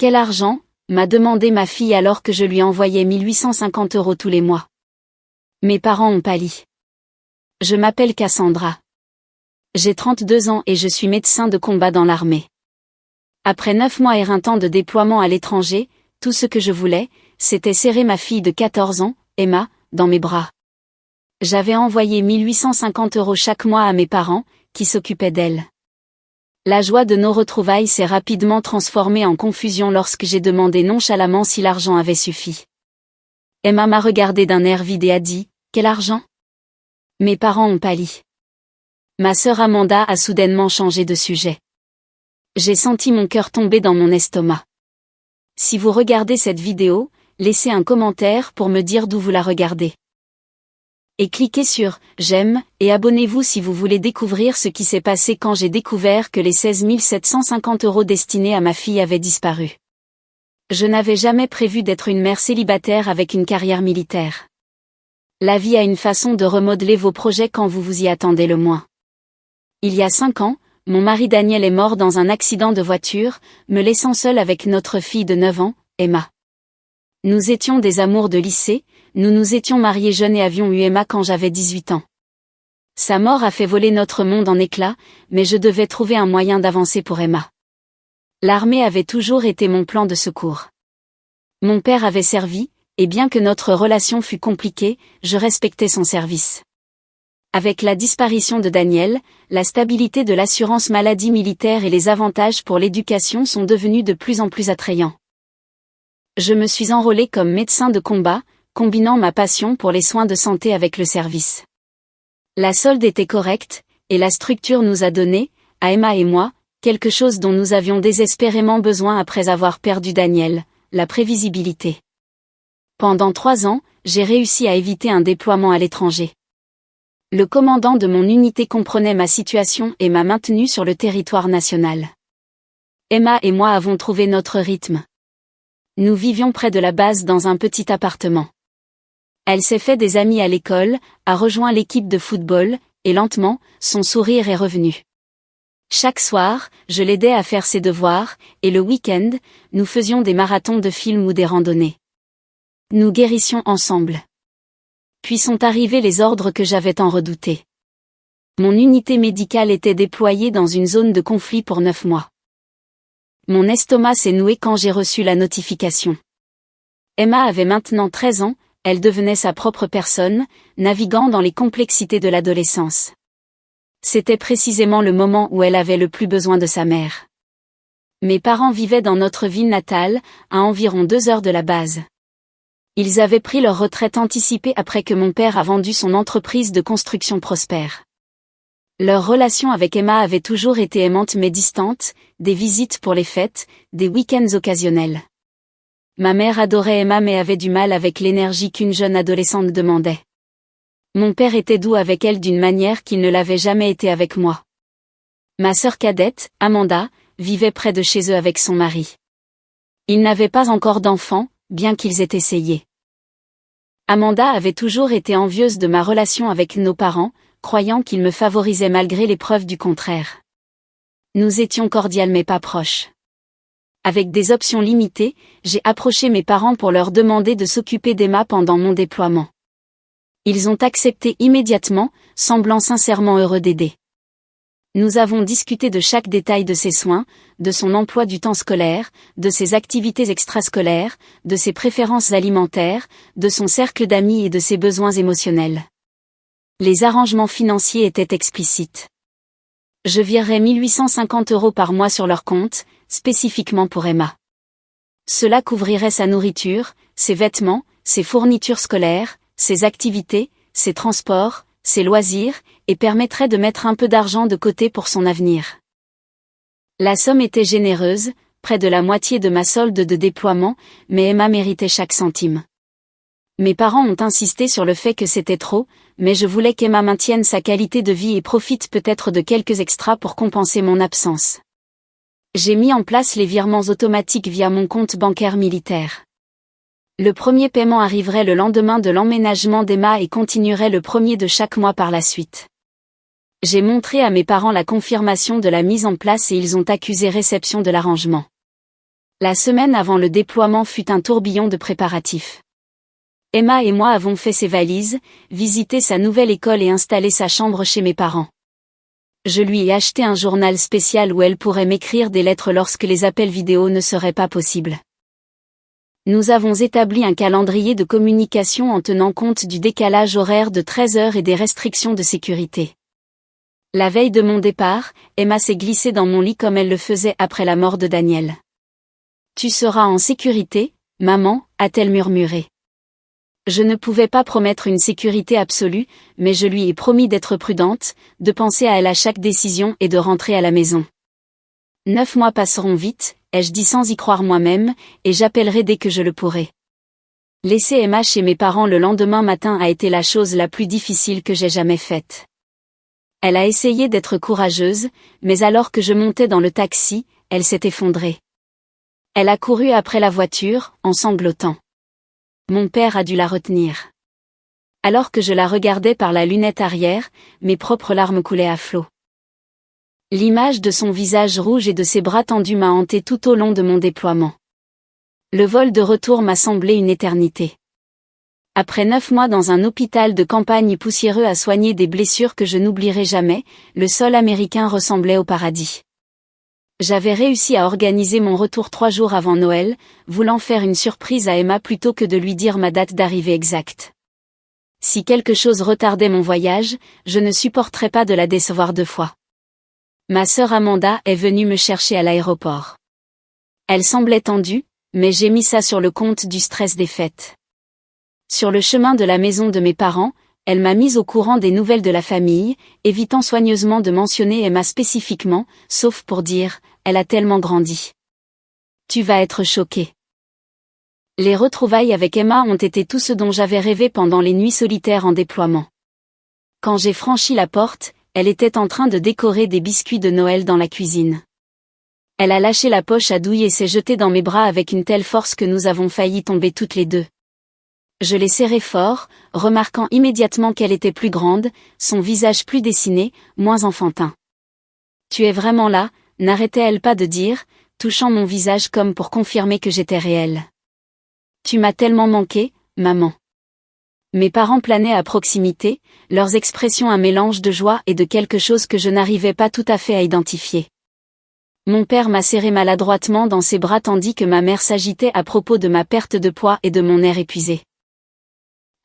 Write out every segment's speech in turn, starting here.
Quel argent ? M'a demandé ma fille alors que je lui envoyais 1850 € tous les mois. Mes parents ont pâli. Je m'appelle Cassandra. J'ai 32 ans et je suis médecin de combat dans l'armée. Après 9 mois éreintant de déploiement à l'étranger, tout ce que je voulais, c'était serrer ma fille de 14 ans, Emma, dans mes bras. J'avais envoyé 1850 € chaque mois à mes parents, qui s'occupaient d'elle. La joie de nos retrouvailles s'est rapidement transformée en confusion lorsque j'ai demandé nonchalamment si l'argent avait suffi. Emma m'a regardé d'un air vide et a dit « Quel argent ?» Mes parents ont pâli. Ma sœur Amanda a soudainement changé de sujet. J'ai senti mon cœur tomber dans mon estomac. Si vous regardez cette vidéo, laissez un commentaire pour me dire d'où vous la regardez. Et cliquez sur « J'aime » et abonnez-vous si vous voulez découvrir ce qui s'est passé quand j'ai découvert que les 16 750 € destinés à ma fille avaient disparu. Je n'avais jamais prévu d'être une mère célibataire avec une carrière militaire. La vie a une façon de remodeler vos projets quand vous vous y attendez le moins. Il y a 5 ans, mon mari Daniel est mort dans un accident de voiture, me laissant seule avec notre fille de 9 ans, Emma. Nous étions des amours de lycée, nous nous étions mariés jeunes et avions eu Emma quand j'avais 18 ans. Sa mort a fait voler notre monde en éclats, mais je devais trouver un moyen d'avancer pour Emma. L'armée avait toujours été mon plan de secours. Mon père avait servi, et bien que notre relation fût compliquée, je respectais son service. Avec la disparition de Daniel, la stabilité de l'assurance maladie militaire et les avantages pour l'éducation sont devenus de plus en plus attrayants. Je me suis enrôlée comme médecin de combat, combinant ma passion pour les soins de santé avec le service. La solde était correcte, et la structure nous a donné, à Emma et moi, quelque chose dont nous avions désespérément besoin après avoir perdu Daniel, la prévisibilité. Pendant 3 ans, j'ai réussi à éviter un déploiement à l'étranger. Le commandant de mon unité comprenait ma situation et m'a maintenu sur le territoire national. Emma et moi avons trouvé notre rythme. Nous vivions près de la base dans un petit appartement. Elle s'est fait des amis à l'école, a rejoint l'équipe de football, et lentement, son sourire est revenu. Chaque soir, je l'aidais à faire ses devoirs, et le week-end, nous faisions des marathons de films ou des randonnées. Nous guérissions ensemble. Puis sont arrivés les ordres que j'avais tant redoutés. Mon unité médicale était déployée dans une zone de conflit pour 9 mois. Mon estomac s'est noué quand j'ai reçu la notification. Emma avait maintenant 13 ans, elle devenait sa propre personne, naviguant dans les complexités de l'adolescence. C'était précisément le moment où elle avait le plus besoin de sa mère. Mes parents vivaient dans notre ville natale, à environ 2 heures de la base. Ils avaient pris leur retraite anticipée après que mon père a vendu son entreprise de construction prospère. Leur relation avec Emma avait toujours été aimante mais distante, des visites pour les fêtes, des week-ends occasionnels. Ma mère adorait Emma mais avait du mal avec l'énergie qu'une jeune adolescente demandait. Mon père était doux avec elle d'une manière qu'il ne l'avait jamais été avec moi. Ma sœur cadette, Amanda, vivait près de chez eux avec son mari. Ils n'avaient pas encore d'enfants, bien qu'ils aient essayé. Amanda avait toujours été envieuse de ma relation avec nos parents, croyant qu'ils me favorisaient malgré les preuves du contraire. Nous étions cordiales mais pas proches. Avec des options limitées, j'ai approché mes parents pour leur demander de s'occuper d'Emma pendant mon déploiement. Ils ont accepté immédiatement, semblant sincèrement heureux d'aider. Nous avons discuté de chaque détail de ses soins, de son emploi du temps scolaire, de ses activités extrascolaires, de ses préférences alimentaires, de son cercle d'amis et de ses besoins émotionnels. Les arrangements financiers étaient explicites. Je virerais 1850 € par mois sur leur compte, spécifiquement pour Emma. Cela couvrirait sa nourriture, ses vêtements, ses fournitures scolaires, ses activités, ses transports, ses loisirs, et permettrait de mettre un peu d'argent de côté pour son avenir. La somme était généreuse, près de la moitié de ma solde de déploiement, mais Emma méritait chaque centime. Mes parents ont insisté sur le fait que c'était trop, mais je voulais qu'Emma maintienne sa qualité de vie et profite peut-être de quelques extras pour compenser mon absence. J'ai mis en place les virements automatiques via mon compte bancaire militaire. Le premier paiement arriverait le lendemain de l'emménagement d'Emma et continuerait le premier de chaque mois par la suite. J'ai montré à mes parents la confirmation de la mise en place et ils ont accusé réception de l'arrangement. La semaine avant le déploiement fut un tourbillon de préparatifs. Emma et moi avons fait ses valises, visité sa nouvelle école et installé sa chambre chez mes parents. Je lui ai acheté un journal spécial où elle pourrait m'écrire des lettres lorsque les appels vidéo ne seraient pas possibles. Nous avons établi un calendrier de communication en tenant compte du décalage horaire de 13 heures et des restrictions de sécurité. La veille de mon départ, Emma s'est glissée dans mon lit comme elle le faisait après la mort de Daniel. « Tu seras en sécurité, maman » a-t-elle murmuré. Je ne pouvais pas promettre une sécurité absolue, mais je lui ai promis d'être prudente, de penser à elle à chaque décision et de rentrer à la maison. 9 mois passeront vite, ai-je dit sans y croire moi-même, et j'appellerai dès que je le pourrai. Laisser Emma chez mes parents le lendemain matin a été la chose la plus difficile que j'ai jamais faite. Elle a essayé d'être courageuse, mais alors que je montais dans le taxi, elle s'est effondrée. Elle a couru après la voiture, en sanglotant. Mon père a dû la retenir. Alors que je la regardais par la lunette arrière, mes propres larmes coulaient à flots. L'image de son visage rouge et de ses bras tendus m'a hanté tout au long de mon déploiement. Le vol de retour m'a semblé une éternité. Après 9 mois dans un hôpital de campagne poussiéreux à soigner des blessures que je n'oublierai jamais, le sol américain ressemblait au paradis. J'avais réussi à organiser mon retour 3 jours avant Noël, voulant faire une surprise à Emma plutôt que de lui dire ma date d'arrivée exacte. Si quelque chose retardait mon voyage, je ne supporterais pas de la décevoir 2 fois. Ma sœur Amanda est venue me chercher à l'aéroport. Elle semblait tendue, mais j'ai mis ça sur le compte du stress des fêtes. Sur le chemin de la maison de mes parents, elle m'a mise au courant des nouvelles de la famille, évitant soigneusement de mentionner Emma spécifiquement, sauf pour dire « elle a tellement grandi ». Tu vas être choquée. Les retrouvailles avec Emma ont été tout ce dont j'avais rêvé pendant les nuits solitaires en déploiement. Quand j'ai franchi la porte, elle était en train de décorer des biscuits de Noël dans la cuisine. Elle a lâché la poche à douille et s'est jetée dans mes bras avec une telle force que nous avons failli tomber toutes les deux. Je l'ai serrée fort, remarquant immédiatement qu'elle était plus grande, son visage plus dessiné, moins enfantin. « Tu es vraiment là ?» n'arrêtait-elle pas de dire, touchant mon visage comme pour confirmer que j'étais réelle. « Tu m'as tellement manqué, maman. » Mes parents planaient à proximité, leurs expressions un mélange de joie et de quelque chose que je n'arrivais pas tout à fait à identifier. Mon père m'a serré maladroitement dans ses bras tandis que ma mère s'agitait à propos de ma perte de poids et de mon air épuisé.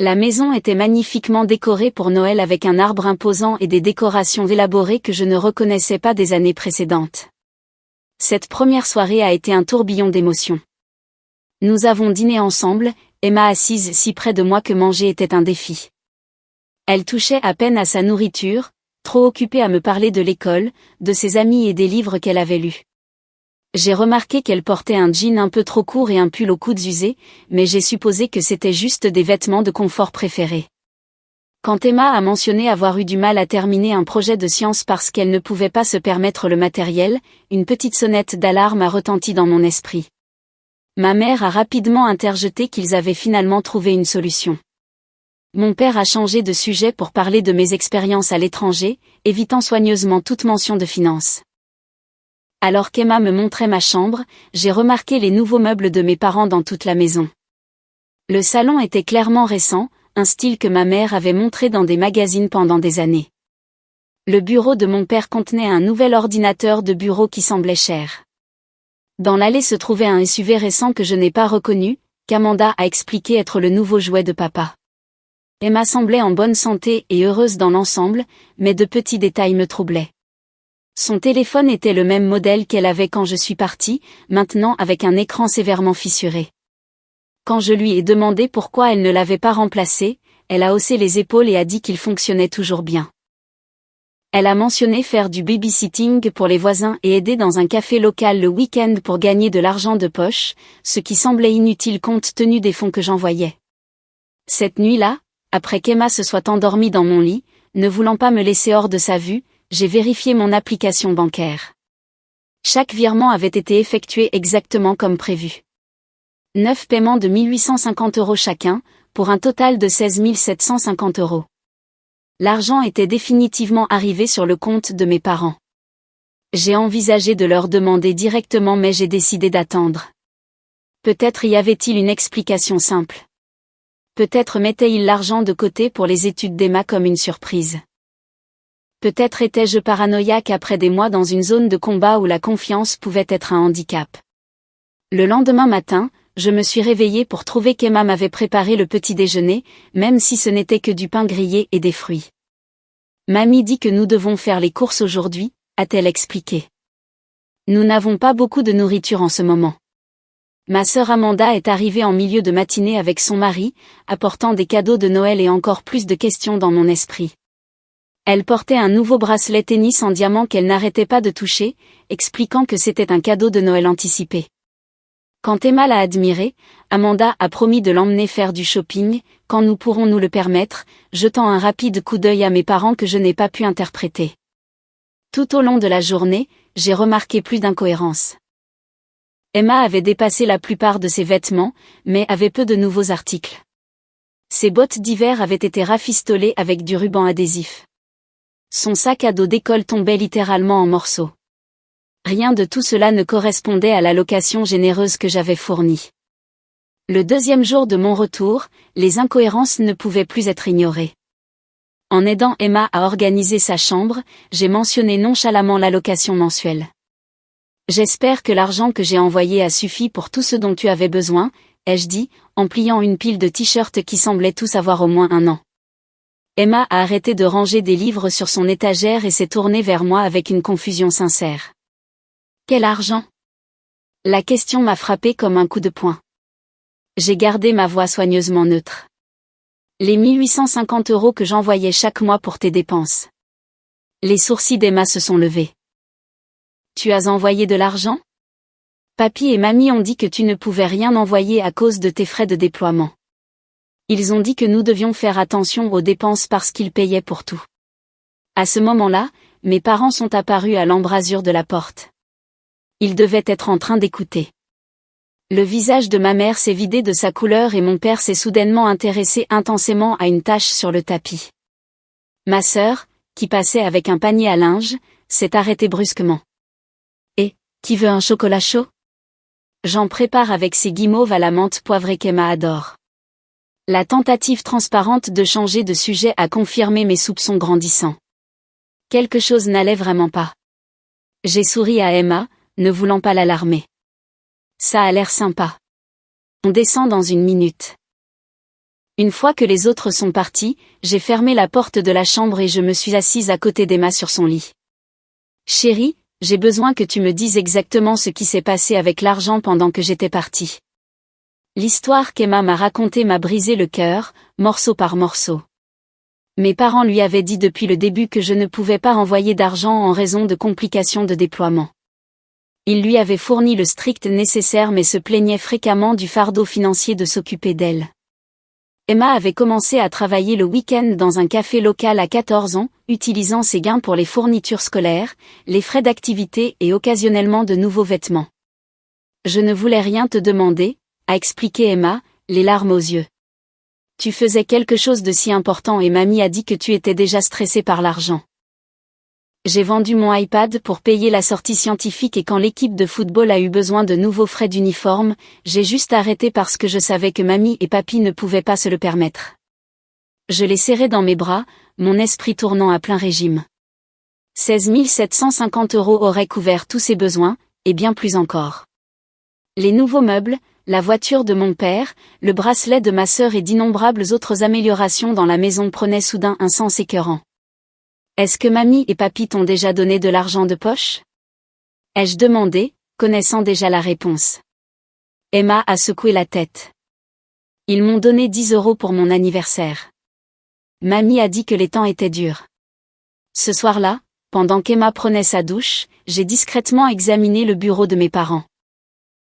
La maison était magnifiquement décorée pour Noël avec un arbre imposant et des décorations élaborées que je ne reconnaissais pas des années précédentes. Cette première soirée a été un tourbillon d'émotions. Nous avons dîné ensemble, Emma assise si près de moi que manger était un défi. Elle touchait à peine à sa nourriture, trop occupée à me parler de l'école, de ses amis et des livres qu'elle avait lus. J'ai remarqué qu'elle portait un jean un peu trop court et un pull aux coudes usés, mais j'ai supposé que c'était juste des vêtements de confort préférés. Quand Emma a mentionné avoir eu du mal à terminer un projet de science parce qu'elle ne pouvait pas se permettre le matériel, une petite sonnette d'alarme a retenti dans mon esprit. Ma mère a rapidement interjeté qu'ils avaient finalement trouvé une solution. Mon père a changé de sujet pour parler de mes expériences à l'étranger, évitant soigneusement toute mention de finances. Alors qu'Emma me montrait ma chambre, j'ai remarqué les nouveaux meubles de mes parents dans toute la maison. Le salon était clairement récent, un style que ma mère avait montré dans des magazines pendant des années. Le bureau de mon père contenait un nouvel ordinateur de bureau qui semblait cher. Dans l'allée se trouvait un SUV récent que je n'ai pas reconnu, qu'Amanda a expliqué être le nouveau jouet de papa. Emma semblait en bonne santé et heureuse dans l'ensemble, mais de petits détails me troublaient. Son téléphone était le même modèle qu'elle avait quand je suis partie, maintenant avec un écran sévèrement fissuré. Quand je lui ai demandé pourquoi elle ne l'avait pas remplacé, elle a haussé les épaules et a dit qu'il fonctionnait toujours bien. Elle a mentionné faire du babysitting pour les voisins et aider dans un café local le week-end pour gagner de l'argent de poche, ce qui semblait inutile compte tenu des fonds que j'envoyais. Cette nuit-là, après qu'Emma se soit endormie dans mon lit, ne voulant pas me laisser hors de sa vue, j'ai vérifié mon application bancaire. Chaque virement avait été effectué exactement comme prévu. 9 paiements de 1 850 € chacun, pour un total de 16 750 €. L'argent était définitivement arrivé sur le compte de mes parents. J'ai envisagé de leur demander directement mais j'ai décidé d'attendre. Peut-être y avait-il une explication simple. Peut-être mettait-il l'argent de côté pour les études d'Emma comme une surprise. Peut-être étais-je paranoïaque après des mois dans une zone de combat où la confiance pouvait être un handicap. Le lendemain matin, je me suis réveillée pour trouver qu'Emma m'avait préparé le petit déjeuner, même si ce n'était que du pain grillé et des fruits. Mamie dit que nous devons faire les courses aujourd'hui, a-t-elle expliqué. Nous n'avons pas beaucoup de nourriture en ce moment. Ma sœur Amanda est arrivée en milieu de matinée avec son mari, apportant des cadeaux de Noël et encore plus de questions dans mon esprit. Elle portait un nouveau bracelet tennis en diamant qu'elle n'arrêtait pas de toucher, expliquant que c'était un cadeau de Noël anticipé. Quand Emma l'a admiré, Amanda a promis de l'emmener faire du shopping, quand nous pourrons nous le permettre, jetant un rapide coup d'œil à mes parents que je n'ai pas pu interpréter. Tout au long de la journée, j'ai remarqué plus d'incohérences. Emma avait dépassé la plupart de ses vêtements, mais avait peu de nouveaux articles. Ses bottes d'hiver avaient été rafistolées avec du ruban adhésif. Son sac à dos d'école tombait littéralement en morceaux. Rien de tout cela ne correspondait à l'allocation généreuse que j'avais fournie. Le deuxième jour de mon retour, les incohérences ne pouvaient plus être ignorées. En aidant Emma à organiser sa chambre, j'ai mentionné nonchalamment l'allocation mensuelle. J'espère que l'argent que j'ai envoyé a suffi pour tout ce dont tu avais besoin, ai-je dit, en pliant une pile de t-shirts qui semblaient tous avoir au moins 1 an. Emma a arrêté de ranger des livres sur son étagère et s'est tournée vers moi avec une confusion sincère. Quel argent? La question m'a frappée comme un coup de poing. J'ai gardé ma voix soigneusement neutre. Les 1850 € que j'envoyais chaque mois pour tes dépenses. Les sourcils d'Emma se sont levés. Tu as envoyé de l'argent? Papy et mamie ont dit que tu ne pouvais rien envoyer à cause de tes frais de déploiement. Ils ont dit que nous devions faire attention aux dépenses parce qu'ils payaient pour tout. À ce moment-là, mes parents sont apparus à l'embrasure de la porte. Ils devaient être en train d'écouter. Le visage de ma mère s'est vidé de sa couleur et mon père s'est soudainement intéressé intensément à une tache sur le tapis. Ma sœur, qui passait avec un panier à linge, s'est arrêtée brusquement. Et, qui veut un chocolat chaud? J'en prépare avec ces guimauves à la menthe poivrée qu'Emma adore. La tentative transparente de changer de sujet a confirmé mes soupçons grandissants. Quelque chose n'allait vraiment pas. J'ai souri à Emma, ne voulant pas l'alarmer. Ça a l'air sympa. On descend dans 1 minute. Une fois que les autres sont partis, j'ai fermé la porte de la chambre et je me suis assise à côté d'Emma sur son lit. Chérie, j'ai besoin que tu me dises exactement ce qui s'est passé avec l'argent pendant que j'étais partie. L'histoire qu'Emma m'a racontée m'a brisé le cœur, morceau par morceau. Mes parents lui avaient dit depuis le début que je ne pouvais pas envoyer d'argent en raison de complications de déploiement. Ils lui avaient fourni le strict nécessaire mais se plaignaient fréquemment du fardeau financier de s'occuper d'elle. Emma avait commencé à travailler le week-end dans un café local à 14 ans, utilisant ses gains pour les fournitures scolaires, les frais d'activité et occasionnellement de nouveaux vêtements. Je ne voulais rien te demander, a expliqué Emma, les larmes aux yeux. Tu faisais quelque chose de si important et mamie a dit que tu étais déjà stressée par l'argent. J'ai vendu mon iPad pour payer la sortie scientifique et quand l'équipe de football a eu besoin de nouveaux frais d'uniforme, j'ai juste arrêté parce que je savais que mamie et papy ne pouvaient pas se le permettre. Je les serrai dans mes bras, mon esprit tournant à plein régime. 16 750 € auraient couvert tous ces besoins, et bien plus encore. Les nouveaux meubles, la voiture de mon père, le bracelet de ma sœur et d'innombrables autres améliorations dans la maison prenaient soudain un sens écœurant. Est-ce que mamie et papy t'ont déjà donné de l'argent de poche? Ai-je demandé, connaissant déjà la réponse. Emma a secoué la tête. Ils m'ont donné 10 € pour mon anniversaire. Mamie a dit que les temps étaient durs. Ce soir-là, pendant qu'Emma prenait sa douche, j'ai discrètement examiné le bureau de mes parents.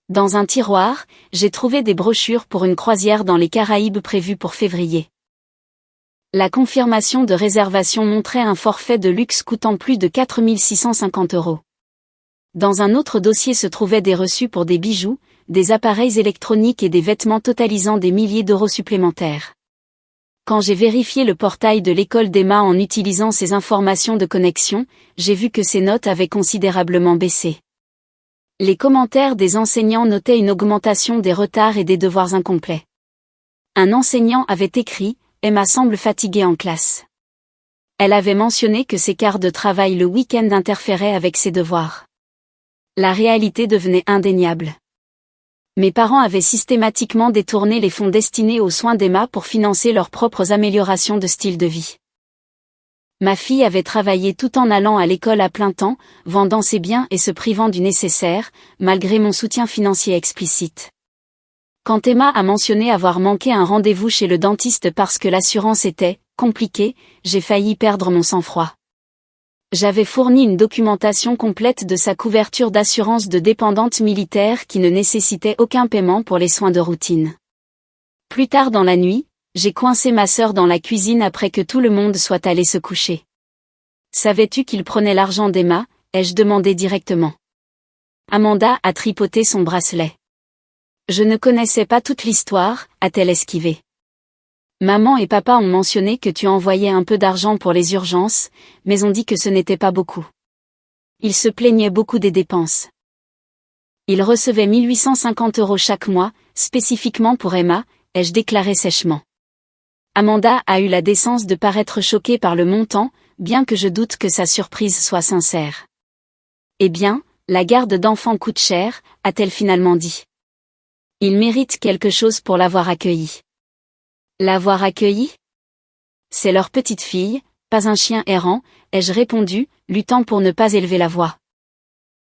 Dans un tiroir, j'ai trouvé des brochures pour une croisière dans les Caraïbes prévue pour février. La confirmation de réservation montrait un forfait de luxe coûtant plus de 4 650 €. Dans un autre dossier se trouvaient des reçus pour des bijoux, des appareils électroniques et des vêtements totalisant des milliers d'euros supplémentaires. Quand j'ai vérifié le portail de l'école d'Emma en utilisant ces informations de connexion, j'ai vu que ses notes avaient considérablement baissé. Les commentaires des enseignants notaient une augmentation des retards et des devoirs incomplets. Un enseignant avait écrit « Emma semble fatiguée en classe ». Elle avait mentionné que ses quarts de travail le week-end interféraient avec ses devoirs. La réalité devenait indéniable. Mes parents avaient systématiquement détourné les fonds destinés aux soins d'Emma pour financer leurs propres améliorations de style de vie. Ma fille avait travaillé tout en allant à l'école à plein temps, vendant ses biens et se privant du nécessaire, malgré mon soutien financier explicite. Quand Emma a mentionné avoir manqué un rendez-vous chez le dentiste parce que l'assurance était compliquée, j'ai failli perdre mon sang-froid. J'avais fourni une documentation complète de sa couverture d'assurance de dépendante militaire qui ne nécessitait aucun paiement pour les soins de routine. Plus tard dans la nuit, j'ai coincé ma sœur dans la cuisine après que tout le monde soit allé se coucher. « Savais-tu qu'il prenait l'argent d'Emma ?» ai-je demandé directement. Amanda a tripoté son bracelet. « Je ne connaissais pas toute l'histoire », a-t-elle esquivé. Maman et papa ont mentionné que tu envoyais un peu d'argent pour les urgences, mais on dit que ce n'était pas beaucoup. Ils se plaignaient beaucoup des dépenses. Ils recevaient 1850 € chaque mois, spécifiquement pour Emma, ai-je déclaré sèchement. Amanda a eu la décence de paraître choquée par le montant, bien que je doute que sa surprise soit sincère. Eh bien, la garde d'enfants coûte cher, a-t-elle finalement dit. Il mérite quelque chose pour l'avoir accueilli. L'avoir accueilli ? C'est leur petite fille, pas un chien errant, ai-je répondu, luttant pour ne pas élever la voix.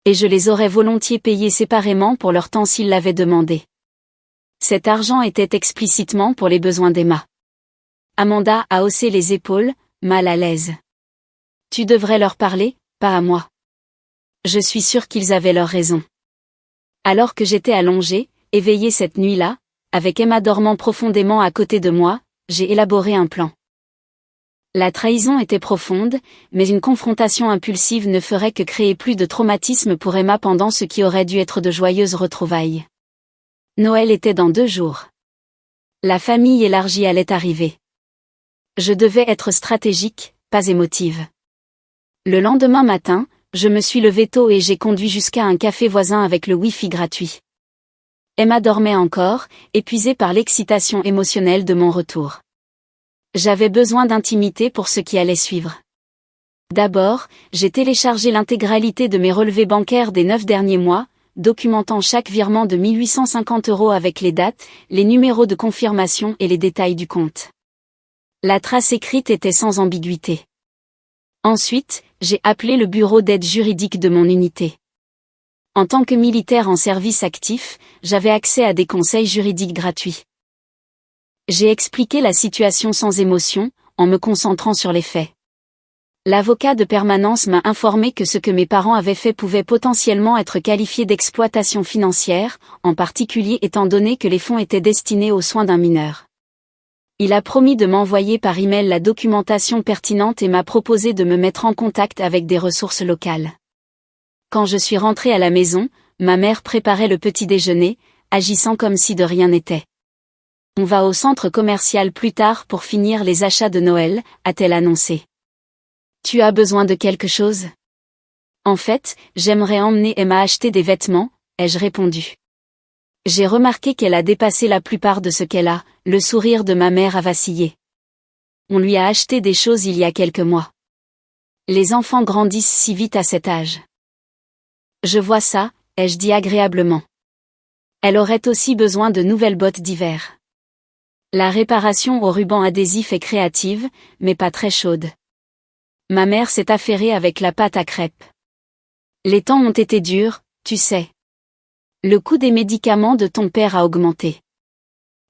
Et je les aurais volontiers payés séparément pour leur temps s'ils l'avaient demandé. Cet argent était explicitement pour les besoins d'Emma. Amanda a haussé les épaules, mal à l'aise. Tu devrais leur parler, pas à moi. Je suis sûre qu'ils avaient leur raison. Alors que j'étais allongée, éveillée cette nuit-là, avec Emma dormant profondément à côté de moi, j'ai élaboré un plan. La trahison était profonde, mais une confrontation impulsive ne ferait que créer plus de traumatisme pour Emma pendant ce qui aurait dû être de joyeuses retrouvailles. Noël était dans 2 jours. La famille élargie allait arriver. Je devais être stratégique, pas émotive. Le lendemain matin, je me suis levée tôt et j'ai conduit jusqu'à un café voisin avec le Wi-Fi gratuit. Emma dormait encore, épuisée par l'excitation émotionnelle de mon retour. J'avais besoin d'intimité pour ce qui allait suivre. D'abord, j'ai téléchargé l'intégralité de mes relevés bancaires des 9 derniers mois, documentant chaque virement de 1850 € avec les dates, les numéros de confirmation et les détails du compte. La trace écrite était sans ambiguïté. Ensuite, j'ai appelé le bureau d'aide juridique de mon unité. En tant que militaire en service actif, j'avais accès à des conseils juridiques gratuits. J'ai expliqué la situation sans émotion, en me concentrant sur les faits. L'avocat de permanence m'a informé que ce que mes parents avaient fait pouvait potentiellement être qualifié d'exploitation financière, en particulier étant donné que les fonds étaient destinés aux soins d'un mineur. Il a promis de m'envoyer par email la documentation pertinente et m'a proposé de me mettre en contact avec des ressources locales. Quand je suis rentrée à la maison, ma mère préparait le petit déjeuner, agissant comme si de rien n'était. On va au centre commercial plus tard pour finir les achats de Noël, a-t-elle annoncé. Tu as besoin de quelque chose ? En fait, j'aimerais emmener Emma acheter des vêtements, ai-je répondu. J'ai remarqué qu'elle a dépassé la plupart de ce qu'elle a, le sourire de ma mère a vacillé. On lui a acheté des choses il y a quelques mois. Les enfants grandissent si vite à cet âge. Je vois ça, ai-je dit agréablement. Elle aurait aussi besoin de nouvelles bottes d'hiver. La réparation au ruban adhésif est créative, mais pas très chaude. Ma mère s'est affairée avec la pâte à crêpes. Les temps ont été durs, tu sais. Le coût des médicaments de ton père a augmenté.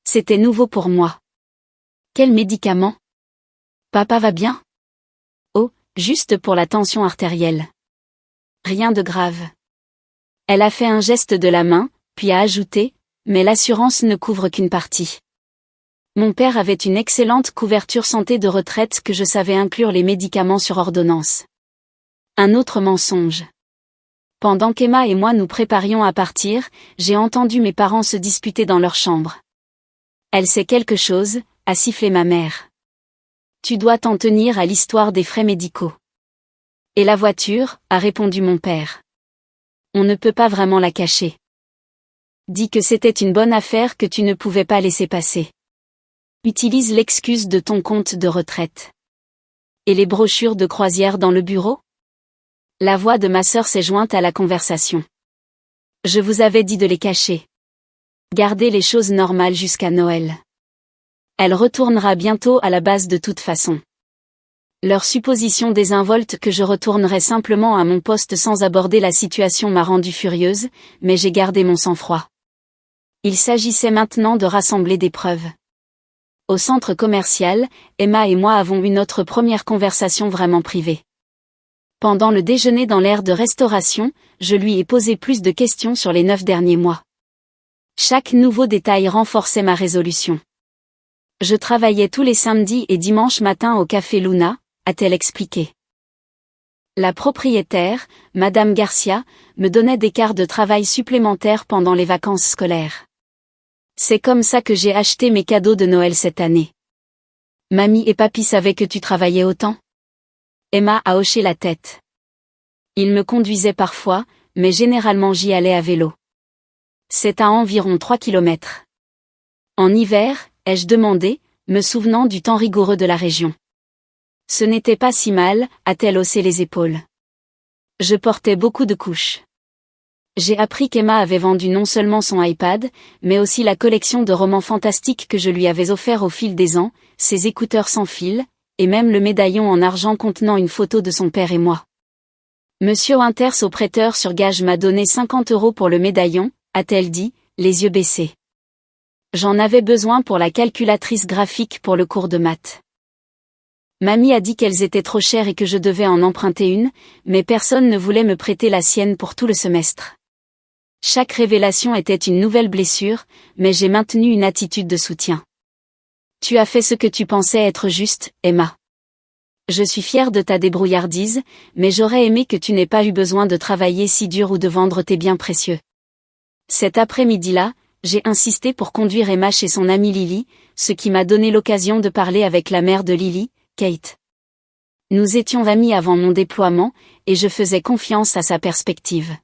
C'était nouveau pour moi. Quels médicaments ? Papa va bien ? Oh, juste pour la tension artérielle. Rien de grave. Elle a fait un geste de la main, puis a ajouté, mais l'assurance ne couvre qu'une partie. Mon père avait une excellente couverture santé de retraite que je savais inclure les médicaments sur ordonnance. Un autre mensonge. Pendant qu'Emma et moi nous préparions à partir, j'ai entendu mes parents se disputer dans leur chambre. Elle sait quelque chose, a sifflé ma mère. Tu dois t'en tenir à l'histoire des frais médicaux. Et la voiture, a répondu mon père. On ne peut pas vraiment la cacher. Dis que c'était une bonne affaire que tu ne pouvais pas laisser passer. Utilise l'excuse de ton compte de retraite. Et les brochures de croisière dans le bureau? La voix de ma sœur s'est jointe à la conversation. Je vous avais dit de les cacher. Gardez les choses normales jusqu'à Noël. Elle retournera bientôt à la base de toute façon. Leur supposition désinvolte que je retournerai simplement à mon poste sans aborder la situation m'a rendue furieuse, mais j'ai gardé mon sang-froid. Il s'agissait maintenant de rassembler des preuves. Au centre commercial, Emma et moi avons eu notre première conversation vraiment privée. Pendant le déjeuner dans l'aire de restauration, je lui ai posé plus de questions sur les 9 derniers mois. Chaque nouveau détail renforçait ma résolution. Je travaillais tous les samedis et dimanches matins au café Luna, a-t-elle expliqué. La propriétaire, Madame Garcia, me donnait des quarts de travail supplémentaires pendant les vacances scolaires. C'est comme ça que j'ai acheté mes cadeaux de Noël cette année. Mamie et papy savaient que tu travaillais autant? Emma a hoché la tête. Il me conduisait parfois, mais généralement j'y allais à vélo. C'est à environ 3 kilomètres. En hiver, ai-je demandé, me souvenant du temps rigoureux de la région. Ce n'était pas si mal, a-t-elle haussé les épaules. Je portais beaucoup de couches. J'ai appris qu'Emma avait vendu non seulement son iPad, mais aussi la collection de romans fantastiques que je lui avais offert au fil des ans, ses écouteurs sans fil, et même le médaillon en argent contenant une photo de son père et moi. Monsieur Winters au prêteur sur gage m'a donné 50 € pour le médaillon, a-t-elle dit, les yeux baissés. J'en avais besoin pour la calculatrice graphique pour le cours de maths. Mamie a dit qu'elles étaient trop chères et que je devais en emprunter une, mais personne ne voulait me prêter la sienne pour tout le semestre. Chaque révélation était une nouvelle blessure, mais j'ai maintenu une attitude de soutien. Tu as fait ce que tu pensais être juste, Emma. Je suis fière de ta débrouillardise, mais j'aurais aimé que tu n'aies pas eu besoin de travailler si dur ou de vendre tes biens précieux. Cet après-midi-là, j'ai insisté pour conduire Emma chez son amie Lily, ce qui m'a donné l'occasion de parler avec la mère de Lily, Kate. Nous étions amis avant mon déploiement, et je faisais confiance à sa perspective.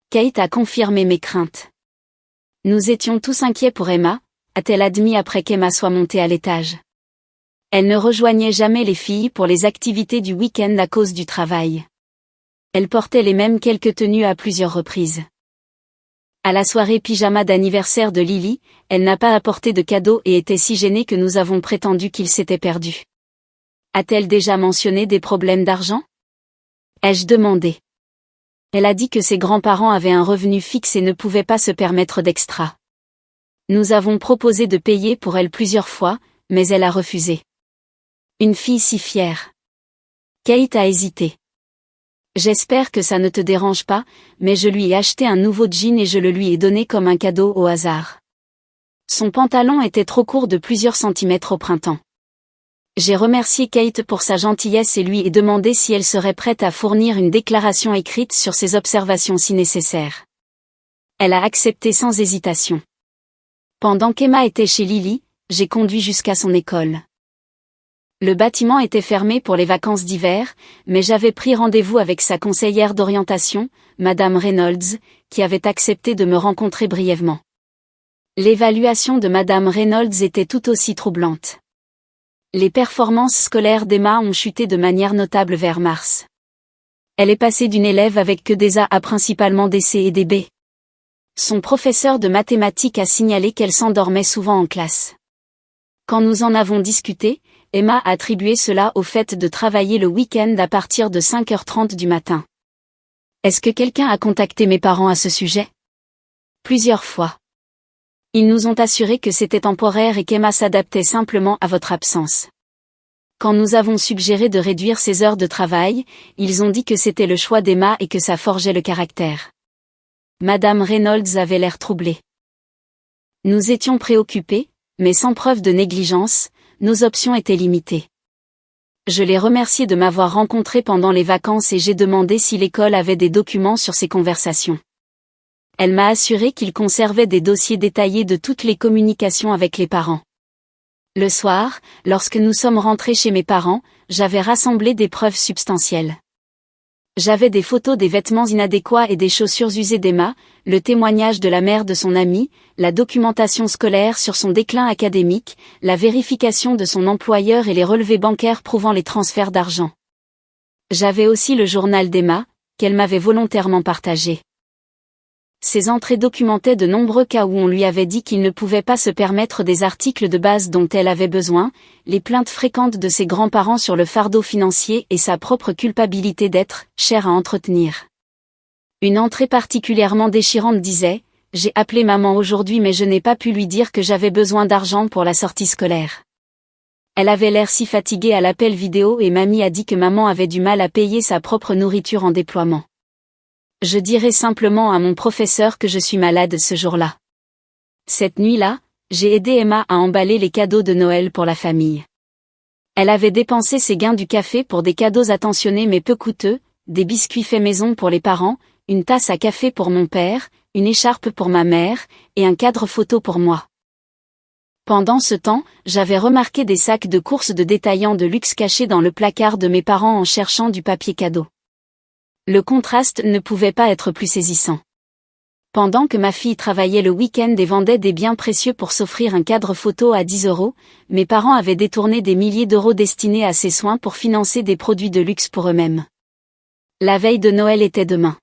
Kate a confirmé mes craintes. Nous étions tous inquiets pour Emma, a-t-elle admis après qu'Emma soit montée à l'étage. Elle ne rejoignait jamais les filles pour les activités du week-end à cause du travail. Elle portait les mêmes quelques tenues à plusieurs reprises. À la soirée pyjama d'anniversaire de Lily, elle n'a pas apporté de cadeau et était si gênée que nous avons prétendu qu'il s'était perdu. A-t-elle déjà mentionné des problèmes d'argent? Ai-je demandé. Elle a dit que ses grands-parents avaient un revenu fixe et ne pouvaient pas se permettre d'extra. Nous avons proposé de payer pour elle plusieurs fois, mais elle a refusé. Une fille si fière. Kate a hésité. J'espère que ça ne te dérange pas, mais je lui ai acheté un nouveau jean et je le lui ai donné comme un cadeau au hasard. Son pantalon était trop court de plusieurs centimètres au printemps. J'ai remercié Kate pour sa gentillesse et lui ai demandé si elle serait prête à fournir une déclaration écrite sur ses observations si nécessaire. Elle a accepté sans hésitation. Pendant qu'Emma était chez Lily, j'ai conduit jusqu'à son école. Le bâtiment était fermé pour les vacances d'hiver, mais j'avais pris rendez-vous avec sa conseillère d'orientation, Madame Reynolds, qui avait accepté de me rencontrer brièvement. L'évaluation de Madame Reynolds était tout aussi troublante. Les performances scolaires d'Emma ont chuté de manière notable vers mars. Elle est passée d'une élève avec que des A à principalement des C et des B. Son professeur de mathématiques a signalé qu'elle s'endormait souvent en classe. Quand nous en avons discuté, Emma a attribué cela au fait de travailler le week-end à partir de 5h30 du matin. Est-ce que quelqu'un a contacté mes parents à ce sujet? Plusieurs fois. Ils nous ont assuré que c'était temporaire et qu'Emma s'adaptait simplement à votre absence. Quand nous avons suggéré de réduire ses heures de travail, ils ont dit que c'était le choix d'Emma et que ça forgeait le caractère. Madame Reynolds avait l'air troublée. Nous étions préoccupés, mais sans preuve de négligence, nos options étaient limitées. Je l'ai remercié de m'avoir rencontré pendant les vacances et j'ai demandé si l'école avait des documents sur ces conversations. Elle m'a assuré qu'il conservait des dossiers détaillés de toutes les communications avec les parents. Le soir, lorsque nous sommes rentrés chez mes parents, j'avais rassemblé des preuves substantielles. J'avais des photos des vêtements inadéquats et des chaussures usées d'Emma, le témoignage de la mère de son amie, la documentation scolaire sur son déclin académique, la vérification de son employeur et les relevés bancaires prouvant les transferts d'argent. J'avais aussi le journal d'Emma, qu'elle m'avait volontairement partagé. Ces entrées documentaient de nombreux cas où on lui avait dit qu'il ne pouvait pas se permettre des articles de base dont elle avait besoin, les plaintes fréquentes de ses grands-parents sur le fardeau financier et sa propre culpabilité d'être chère à entretenir. Une entrée particulièrement déchirante disait « J'ai appelé maman aujourd'hui mais je n'ai pas pu lui dire que j'avais besoin d'argent pour la sortie scolaire. Elle avait l'air si fatiguée à l'appel vidéo et mamie a dit que maman avait du mal à payer sa propre nourriture en déploiement. Je dirai simplement à mon professeur que je suis malade ce jour-là. » Cette nuit-là, j'ai aidé Emma à emballer les cadeaux de Noël pour la famille. Elle avait dépensé ses gains du café pour des cadeaux attentionnés mais peu coûteux, des biscuits faits maison pour les parents, une tasse à café pour mon père, une écharpe pour ma mère, et un cadre photo pour moi. Pendant ce temps, j'avais remarqué des sacs de courses de détaillants de luxe cachés dans le placard de mes parents en cherchant du papier cadeau. Le contraste ne pouvait pas être plus saisissant. Pendant que ma fille travaillait le week-end et vendait des biens précieux pour s'offrir un cadre photo à 10 €, mes parents avaient détourné des milliers d'euros destinés à ces soins pour financer des produits de luxe pour eux-mêmes. La veille de Noël était demain.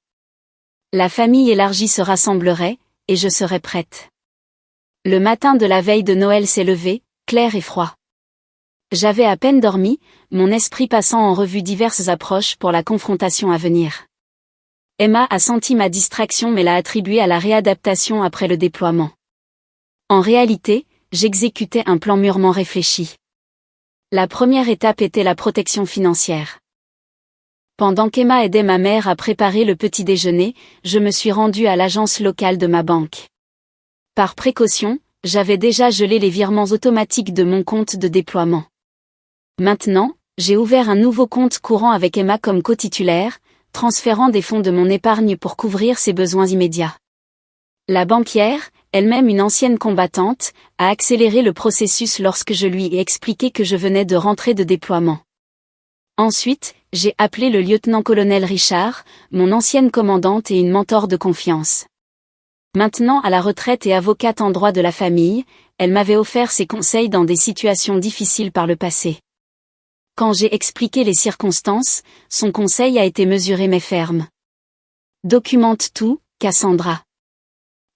La famille élargie se rassemblerait, et je serais prête. Le matin de la veille de Noël s'est levé, clair et froid. J'avais à peine dormi, mon esprit passant en revue diverses approches pour la confrontation à venir. Emma a senti ma distraction mais l'a attribuée à la réadaptation après le déploiement. En réalité, j'exécutais un plan mûrement réfléchi. La première étape était la protection financière. Pendant qu'Emma aidait ma mère à préparer le petit déjeuner, je me suis rendue à l'agence locale de ma banque. Par précaution, j'avais déjà gelé les virements automatiques de mon compte de déploiement. Maintenant, j'ai ouvert un nouveau compte courant avec Emma comme co-titulaire, transférant des fonds de mon épargne pour couvrir ses besoins immédiats. La banquière, elle-même une ancienne combattante, a accéléré le processus lorsque je lui ai expliqué que je venais de rentrer de déploiement. Ensuite, j'ai appelé le lieutenant-colonel Richard, mon ancienne commandante et une mentor de confiance. Maintenant à la retraite et avocate en droit de la famille, elle m'avait offert ses conseils dans des situations difficiles par le passé. Quand j'ai expliqué les circonstances, son conseil a été mesuré mais ferme. Documente tout, Cassandra.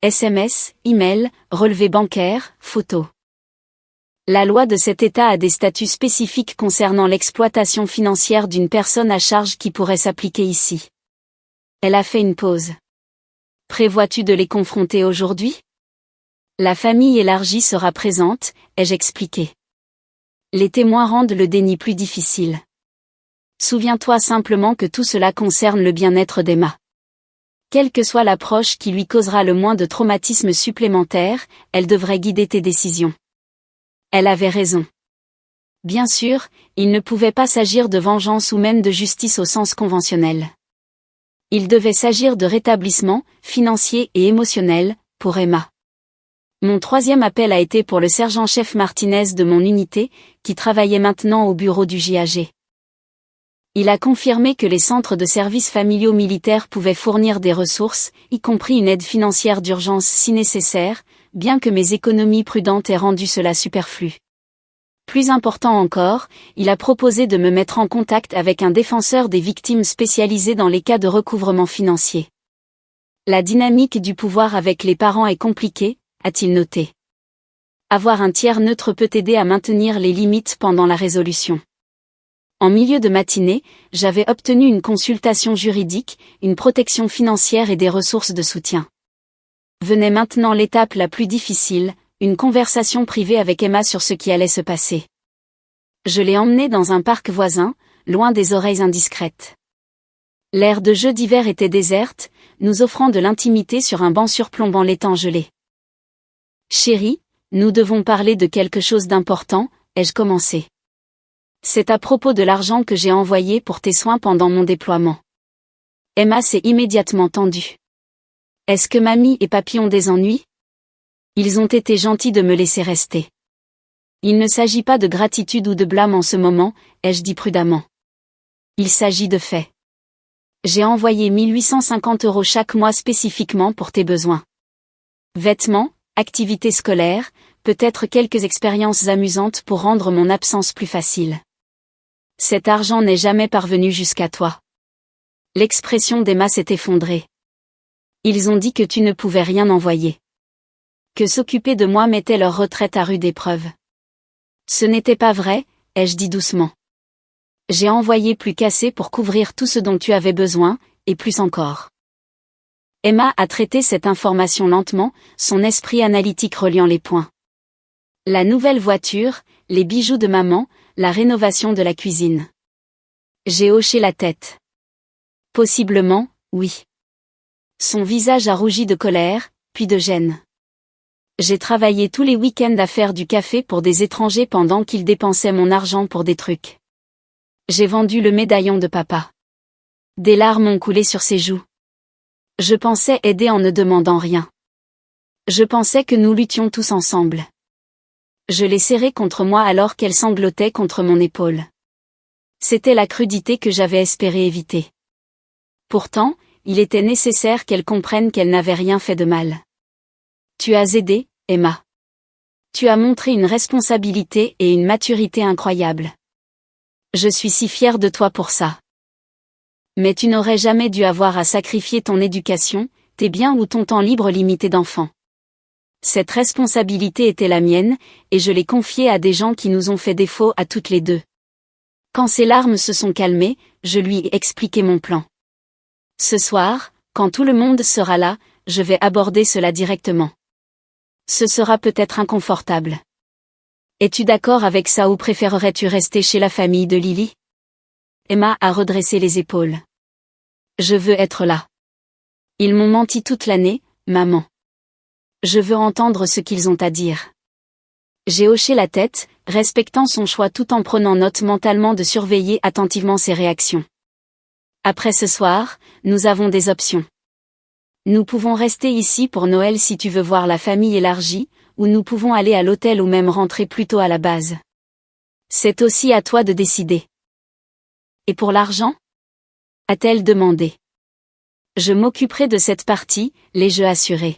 SMS, email, relevé bancaire, photo. La loi de cet État a des statuts spécifiques concernant l'exploitation financière d'une personne à charge qui pourrait s'appliquer ici. Elle a fait une pause. Prévois-tu de les confronter aujourd'hui? La famille élargie sera présente, ai-je expliqué. Les témoins rendent le déni plus difficile. Souviens-toi simplement que tout cela concerne le bien-être d'Emma. Quelle que soit l'approche qui lui causera le moins de traumatisme supplémentaire, elle devrait guider tes décisions. Elle avait raison. Bien sûr, il ne pouvait pas s'agir de vengeance ou même de justice au sens conventionnel. Il devait s'agir de rétablissement, financier et émotionnel, pour Emma. Mon troisième appel a été pour le sergent-chef Martinez de mon unité, qui travaillait maintenant au bureau du JAG. Il a confirmé que les centres de services familiaux militaires pouvaient fournir des ressources, y compris une aide financière d'urgence si nécessaire, bien que mes économies prudentes aient rendu cela superflu. Plus important encore, il a proposé de me mettre en contact avec un défenseur des victimes spécialisé dans les cas de recouvrement financier. La dynamique du pouvoir avec les parents est compliquée, a-t-il noté. Avoir un tiers neutre peut aider à maintenir les limites pendant la résolution. En milieu de matinée, j'avais obtenu une consultation juridique, une protection financière et des ressources de soutien. Venait maintenant l'étape la plus difficile, une conversation privée avec Emma sur ce qui allait se passer. Je l'ai emmenée dans un parc voisin, loin des oreilles indiscrètes. L'aire de jeu d'hiver était déserte, nous offrant de l'intimité sur un banc surplombant l'étang gelé. Chérie, nous devons parler de quelque chose d'important, ai-je commencé. C'est à propos de l'argent que j'ai envoyé pour tes soins pendant mon déploiement. Emma s'est immédiatement tendue. Est-ce que mamie et papy ont des ennuis? Ils ont été gentils de me laisser rester. Il ne s'agit pas de gratitude ou de blâme en ce moment, ai-je dit prudemment. Il s'agit de faits. J'ai envoyé 1850 € chaque mois spécifiquement pour tes besoins. Vêtements, activités scolaires, peut-être quelques expériences amusantes pour rendre mon absence plus facile. Cet argent n'est jamais parvenu jusqu'à toi. L'expression d'Emma s'est effondrée. Ils ont dit que tu ne pouvais rien envoyer. Que s'occuper de moi mettait leur retraite à rude épreuve. Ce n'était pas vrai, ai-je dit doucement. J'ai envoyé plus qu'assez pour couvrir tout ce dont tu avais besoin, et plus encore. Emma a traité cette information lentement, son esprit analytique reliant les points. La nouvelle voiture, les bijoux de maman, la rénovation de la cuisine. J'ai hoché la tête. Possiblement, oui. Son visage a rougi de colère, puis de gêne. J'ai travaillé tous les week-ends à faire du café pour des étrangers pendant qu'ils dépensaient mon argent pour des trucs. J'ai vendu le médaillon de papa. Des larmes ont coulé sur ses joues. Je pensais aider en ne demandant rien. Je pensais que nous luttions tous ensemble. Je l'ai serrée contre moi alors qu'elle sanglotait contre mon épaule. C'était la crudité que j'avais espéré éviter. Pourtant, il était nécessaire qu'elle comprenne qu'elle n'avait rien fait de mal. Tu as aidé, Emma. Tu as montré une responsabilité et une maturité incroyables. Je suis si fière de toi pour ça. Mais tu n'aurais jamais dû avoir à sacrifier ton éducation, tes biens ou ton temps libre limité d'enfant. Cette responsabilité était la mienne, et je l'ai confiée à des gens qui nous ont fait défaut à toutes les deux. Quand ses larmes se sont calmées, je lui ai expliqué mon plan. Ce soir, quand tout le monde sera là, je vais aborder cela directement. Ce sera peut-être inconfortable. Es-tu d'accord avec ça ou préférerais-tu rester chez la famille de Lily? Emma a redressé les épaules. Je veux être là. Ils m'ont menti toute l'année, maman. Je veux entendre ce qu'ils ont à dire. J'ai hoché la tête, respectant son choix tout en prenant note mentalement de surveiller attentivement ses réactions. Après ce soir, nous avons des options. Nous pouvons rester ici pour Noël si tu veux voir la famille élargie, ou nous pouvons aller à l'hôtel ou même rentrer plus tôt à la base. C'est aussi à toi de décider. Et pour l'argent? A-t-elle demandé. Je m'occuperai de cette partie, l'ai-je assuré.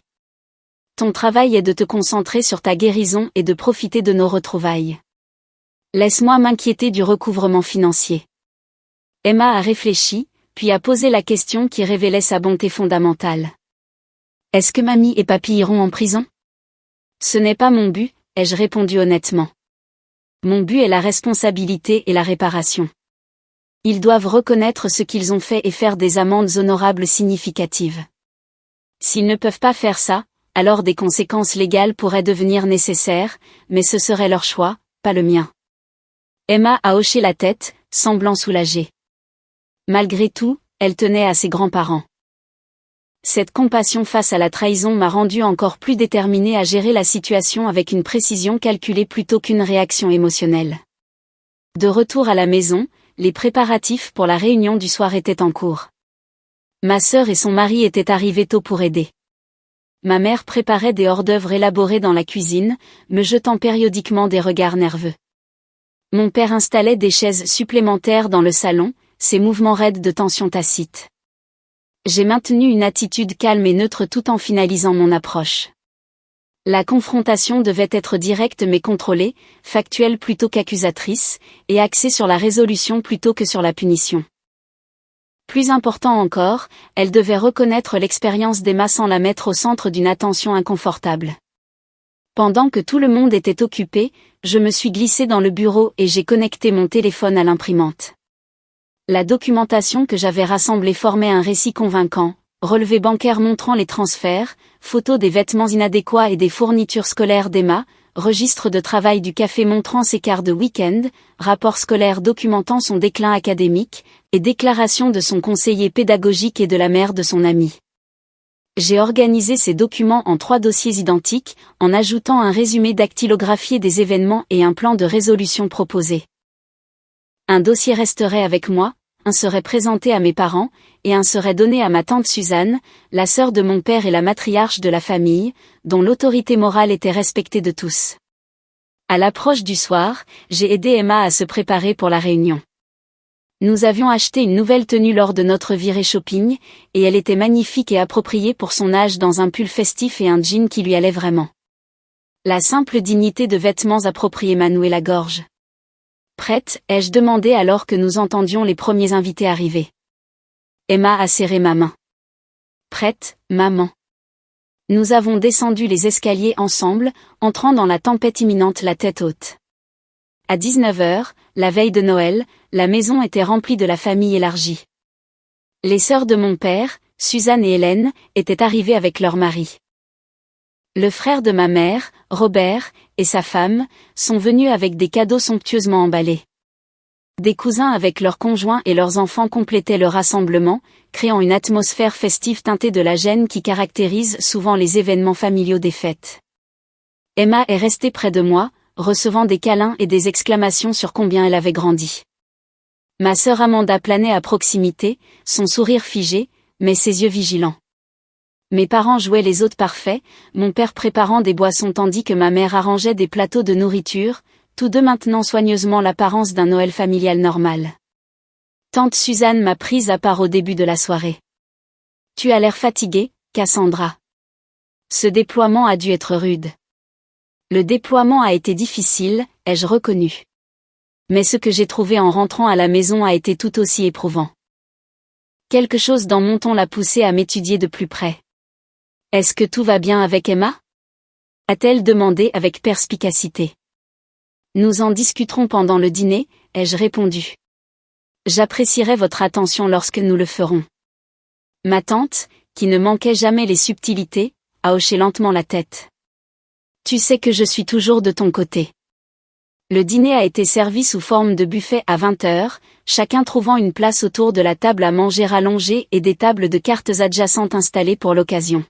Ton travail est de te concentrer sur ta guérison et de profiter de nos retrouvailles. Laisse-moi m'inquiéter du recouvrement financier. Emma a réfléchi, puis a posé la question qui révélait sa bonté fondamentale. Est-ce que mamie et papy iront en prison? Ce n'est pas mon but, ai-je répondu honnêtement. Mon but est la responsabilité et la réparation. Ils doivent reconnaître ce qu'ils ont fait et faire des amendes honorables significatives. S'ils ne peuvent pas faire ça, alors des conséquences légales pourraient devenir nécessaires, mais ce serait leur choix, pas le mien. Emma a hoché la tête, semblant soulagée. Malgré tout, elle tenait à ses grands-parents. Cette compassion face à la trahison m'a rendue encore plus déterminée à gérer la situation avec une précision calculée plutôt qu'une réaction émotionnelle. De retour à la maison, les préparatifs pour la réunion du soir étaient en cours. Ma sœur et son mari étaient arrivés tôt pour aider. Ma mère préparait des hors-d'œuvre élaborés dans la cuisine, me jetant périodiquement des regards nerveux. Mon père installait des chaises supplémentaires dans le salon, ses mouvements raides de tension tacite. J'ai maintenu une attitude calme et neutre tout en finalisant mon approche. La confrontation devait être directe mais contrôlée, factuelle plutôt qu'accusatrice, et axée sur la résolution plutôt que sur la punition. Plus important encore, elle devait reconnaître l'expérience d'Emma sans la mettre au centre d'une attention inconfortable. Pendant que tout le monde était occupé, je me suis glissée dans le bureau et j'ai connecté mon téléphone à l'imprimante. La documentation que j'avais rassemblée formait un récit convaincant, relevés bancaires montrant les transferts, photos des vêtements inadéquats et des fournitures scolaires d'Emma, registre de travail du café montrant ses quarts de week-end, rapport scolaire documentant son déclin académique, et déclaration de son conseiller pédagogique et de la mère de son ami. J'ai organisé ces documents en 3 dossiers identiques, en ajoutant un résumé dactylographié des événements et un plan de résolution proposé. Un dossier resterait avec moi, un serait présenté à mes parents, et un serait donné à ma tante Suzanne, la sœur de mon père et la matriarche de la famille, dont l'autorité morale était respectée de tous. À l'approche du soir, j'ai aidé Emma à se préparer pour la réunion. Nous avions acheté une nouvelle tenue lors de notre virée shopping, et elle était magnifique et appropriée pour son âge dans un pull festif et un jean qui lui allait vraiment. La simple dignité de vêtements appropriés m'a noué la gorge. Prête, ai-je demandé alors que nous entendions les premiers invités arriver. Emma a serré ma main. Prête, maman. Nous avons descendu les escaliers ensemble, entrant dans la tempête imminente la tête haute. À 19h, la veille de Noël, la maison était remplie de la famille élargie. Les sœurs de mon père, Suzanne et Hélène, étaient arrivées avec leurs maris. Le frère de ma mère, Robert, et sa femme, sont venus avec des cadeaux somptueusement emballés. Des cousins avec leurs conjoints et leurs enfants complétaient le rassemblement, créant une atmosphère festive teintée de la gêne qui caractérise souvent les événements familiaux des fêtes. Emma est restée près de moi, recevant des câlins et des exclamations sur combien elle avait grandi. Ma sœur Amanda planait à proximité, son sourire figé, mais ses yeux vigilants. Mes parents jouaient les hôtes parfaits, mon père préparant des boissons tandis que ma mère arrangeait des plateaux de nourriture, tous deux maintenant soigneusement l'apparence d'un Noël familial normal. Tante Suzanne m'a prise à part au début de la soirée. « Tu as l'air fatiguée, Cassandra. » Ce déploiement a dû être rude. Le déploiement a été difficile, ai-je reconnu. Mais ce que j'ai trouvé en rentrant à la maison a été tout aussi éprouvant. Quelque chose dans mon ton l'a poussé à m'étudier de plus près. « Est-ce que tout va bien avec Emma ?» a-t-elle demandé avec perspicacité. « Nous en discuterons pendant le dîner, ai-je répondu. J'apprécierai votre attention lorsque nous le ferons. Ma tante, qui ne manquait jamais les subtilités, a hoché lentement la tête. Tu sais que je suis toujours de ton côté. Le dîner a été servi sous forme de buffet à 20h, chacun trouvant une place autour de la table à manger allongée et des tables de cartes adjacentes installées pour l'occasion.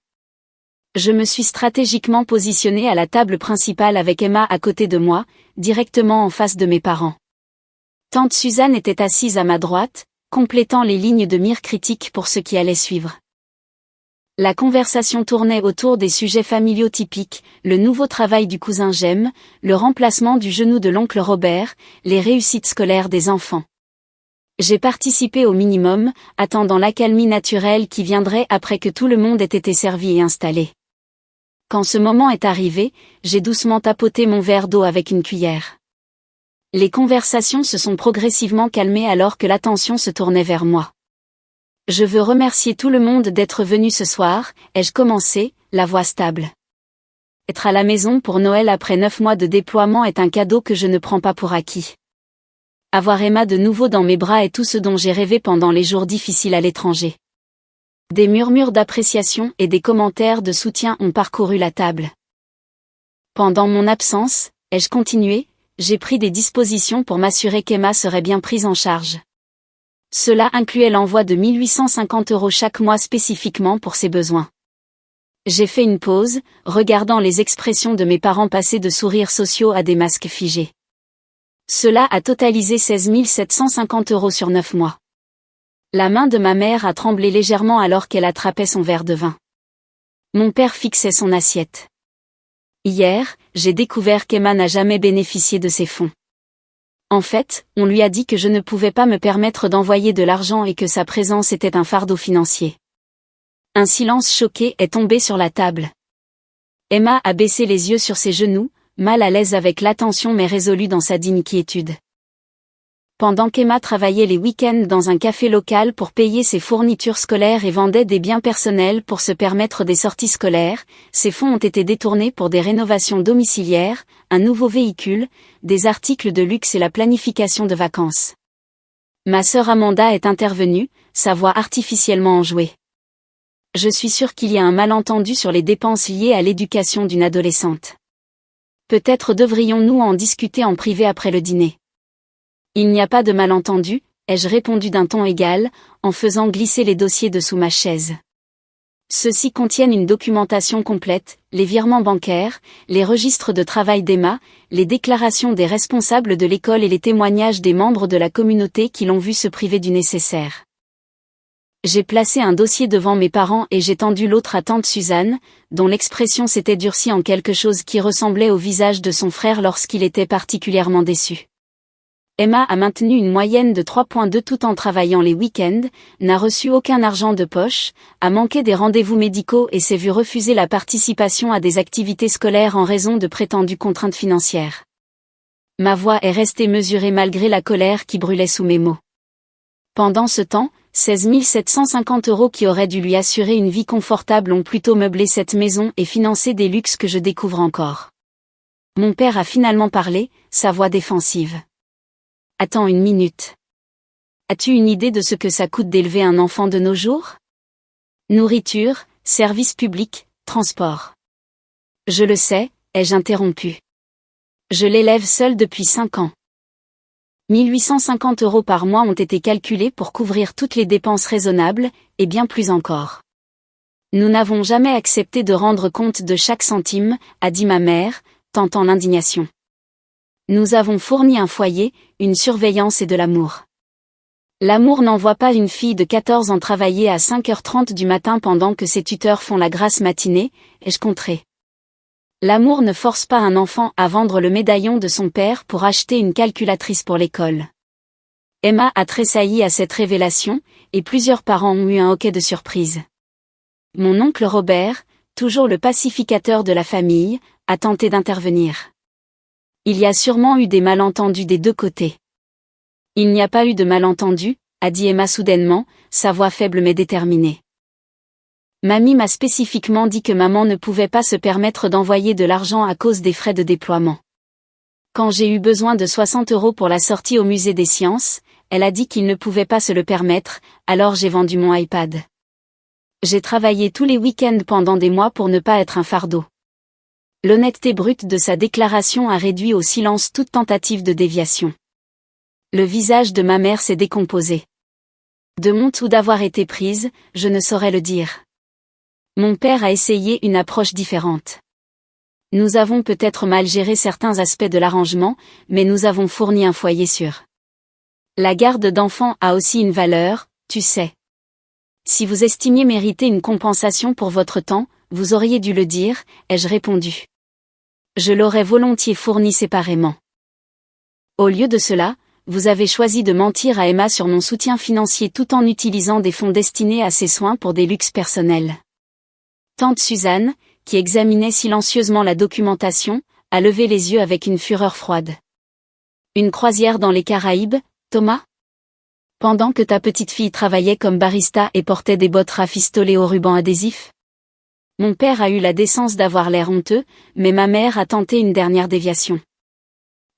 Je me suis stratégiquement positionnée à la table principale avec Emma à côté de moi, directement en face de mes parents. Tante Suzanne était assise à ma droite, complétant les lignes de mire critique pour ce qui allait suivre. La conversation tournait autour des sujets familiaux typiques, le nouveau travail du cousin Jem, le remplacement du genou de l'oncle Robert, les réussites scolaires des enfants. J'ai participé au minimum, attendant l'accalmie naturelle qui viendrait après que tout le monde ait été servi et installé. Quand ce moment est arrivé, j'ai doucement tapoté mon verre d'eau avec une cuillère. Les conversations se sont progressivement calmées alors que l'attention se tournait vers moi. Je veux remercier tout le monde d'être venu ce soir, ai-je commencé, la voix stable. Être à la maison pour Noël après 9 mois de déploiement est un cadeau que je ne prends pas pour acquis. Avoir Emma de nouveau dans mes bras est tout ce dont j'ai rêvé pendant les jours difficiles à l'étranger. Des murmures d'appréciation et des commentaires de soutien ont parcouru la table. Pendant mon absence, ai-je continué, j'ai pris des dispositions pour m'assurer qu'Emma serait bien prise en charge. Cela incluait l'envoi de 1850 € chaque mois spécifiquement pour ses besoins. J'ai fait une pause, regardant les expressions de mes parents passer de sourires sociaux à des masques figés. Cela a totalisé 16 750 € sur 9 mois. La main de ma mère a tremblé légèrement alors qu'elle attrapait son verre de vin. Mon père fixait son assiette. Hier, j'ai découvert qu'Emma n'a jamais bénéficié de ces fonds. En fait, on lui a dit que je ne pouvais pas me permettre d'envoyer de l'argent et que sa présence était un fardeau financier. Un silence choqué est tombé sur la table. Emma a baissé les yeux sur ses genoux, mal à l'aise avec l'attention mais résolue dans sa digne quiétude. Pendant qu'Emma travaillait les week-ends dans un café local pour payer ses fournitures scolaires et vendait des biens personnels pour se permettre des sorties scolaires, ses fonds ont été détournés pour des rénovations domiciliaires, un nouveau véhicule, des articles de luxe et la planification de vacances. Ma sœur Amanda est intervenue, sa voix artificiellement enjouée. Je suis sûre qu'il y a un malentendu sur les dépenses liées à l'éducation d'une adolescente. Peut-être devrions-nous en discuter en privé après le dîner. Il n'y a pas de malentendu, ai-je répondu d'un ton égal, en faisant glisser les dossiers dessous ma chaise. Ceux-ci contiennent une documentation complète, les virements bancaires, les registres de travail d'Emma, les déclarations des responsables de l'école et les témoignages des membres de la communauté qui l'ont vu se priver du nécessaire. J'ai placé un dossier devant mes parents et j'ai tendu l'autre à tante Suzanne, dont l'expression s'était durcie en quelque chose qui ressemblait au visage de son frère lorsqu'il était particulièrement déçu. Emma a maintenu une moyenne de 3,2 tout en travaillant les week-ends, n'a reçu aucun argent de poche, a manqué des rendez-vous médicaux et s'est vue refuser la participation à des activités scolaires en raison de prétendues contraintes financières. Ma voix est restée mesurée malgré la colère qui brûlait sous mes mots. Pendant ce temps, 16 750 € qui auraient dû lui assurer une vie confortable ont plutôt meublé cette maison et financé des luxes que je découvre encore. Mon père a finalement parlé, sa voix défensive. Attends une minute. As-tu une idée de ce que ça coûte d'élever un enfant de nos jours? Nourriture, services publics, transport. Je le sais, ai-je interrompu. Je l'élève seul depuis 5 ans. 1850 € par mois ont été calculés pour couvrir toutes les dépenses raisonnables, et bien plus encore. Nous n'avons jamais accepté de rendre compte de chaque centime, a dit ma mère, tentant l'indignation. Nous avons fourni un foyer, une surveillance et de l'amour. L'amour n'envoie pas une fille de 14 ans travailler à 5h30 du matin pendant que ses tuteurs font la grasse matinée, ai-je contré. L'amour ne force pas un enfant à vendre le médaillon de son père pour acheter une calculatrice pour l'école. Emma a tressailli à cette révélation, et plusieurs parents ont eu un hoquet de surprise. Mon oncle Robert, toujours le pacificateur de la famille, a tenté d'intervenir. Il y a sûrement eu des malentendus des deux côtés. Il n'y a pas eu de malentendus, a dit Emma soudainement, sa voix faible mais déterminée. Mamie m'a spécifiquement dit que maman ne pouvait pas se permettre d'envoyer de l'argent à cause des frais de déploiement. Quand j'ai eu besoin de 60 € pour la sortie au musée des sciences, elle a dit qu'il ne pouvait pas se le permettre, alors j'ai vendu mon iPad. J'ai travaillé tous les week-ends pendant des mois pour ne pas être un fardeau. L'honnêteté brute de sa déclaration a réduit au silence toute tentative de déviation. Le visage de ma mère s'est décomposé. De honte ou d'avoir été prise, je ne saurais le dire. Mon père a essayé une approche différente. Nous avons peut-être mal géré certains aspects de l'arrangement, mais nous avons fourni un foyer sûr. La garde d'enfants a aussi une valeur, tu sais. Si vous estimiez mériter une compensation pour votre temps, vous auriez dû le dire, ai-je répondu. Je l'aurais volontiers fourni séparément. Au lieu de cela, vous avez choisi de mentir à Emma sur mon soutien financier tout en utilisant des fonds destinés à ses soins pour des luxes personnels. Tante Suzanne, qui examinait silencieusement la documentation, a levé les yeux avec une fureur froide. Une croisière dans les Caraïbes, Thomas? Pendant que ta petite fille travaillait comme barista et portait des bottes rafistolées au ruban adhésif? Mon père a eu la décence d'avoir l'air honteux, mais ma mère a tenté une dernière déviation.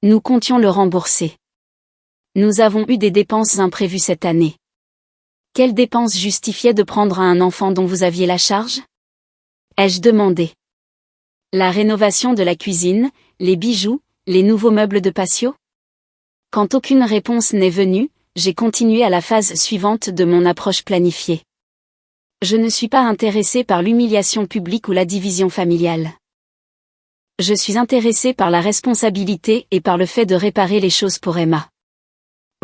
Nous comptions le rembourser. Nous avons eu des dépenses imprévues cette année. Quelles dépenses justifiaient de prendre un enfant dont vous aviez la charge? Ai-je demandé. La rénovation de la cuisine, les bijoux, les nouveaux meubles de patio? Quand aucune réponse n'est venue, j'ai continué à la phase suivante de mon approche planifiée. Je ne suis pas intéressé par l'humiliation publique ou la division familiale. Je suis intéressé par la responsabilité et par le fait de réparer les choses pour Emma.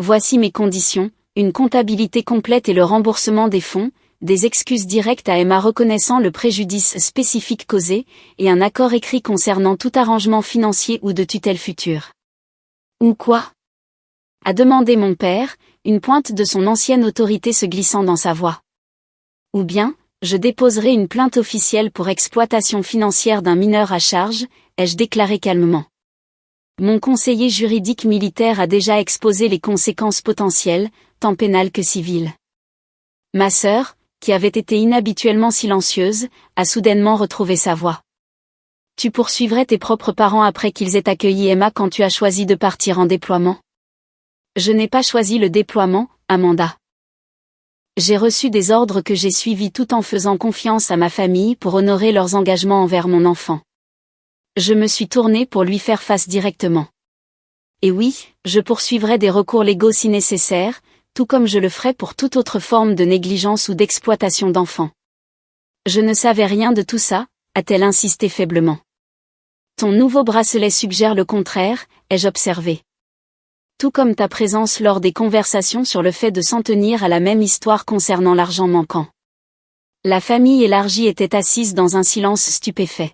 Voici mes conditions, une comptabilité complète et le remboursement des fonds, des excuses directes à Emma reconnaissant le préjudice spécifique causé, et un accord écrit concernant tout arrangement financier ou de tutelle future. Ou quoi? A demandé mon père, une pointe de son ancienne autorité se glissant dans sa voix. Ou bien, je déposerai une plainte officielle pour exploitation financière d'un mineur à charge, ai-je déclaré calmement. Mon conseiller juridique militaire a déjà exposé les conséquences potentielles, tant pénales que civiles. Ma sœur, qui avait été inhabituellement silencieuse, a soudainement retrouvé sa voix. Tu poursuivrais tes propres parents après qu'ils aient accueilli Emma quand tu as choisi de partir en déploiement? Je n'ai pas choisi le déploiement, Amanda. J'ai reçu des ordres que j'ai suivis tout en faisant confiance à ma famille pour honorer leurs engagements envers mon enfant. Je me suis tournée pour lui faire face directement. Et oui, je poursuivrai des recours légaux si nécessaire, tout comme je le ferai pour toute autre forme de négligence ou d'exploitation d'enfants. Je ne savais rien de tout ça, a-t-elle insisté faiblement. Ton nouveau bracelet suggère le contraire, ai-je observé. Tout comme ta présence lors des conversations sur le fait de s'en tenir à la même histoire concernant l'argent manquant. La famille élargie était assise dans un silence stupéfait.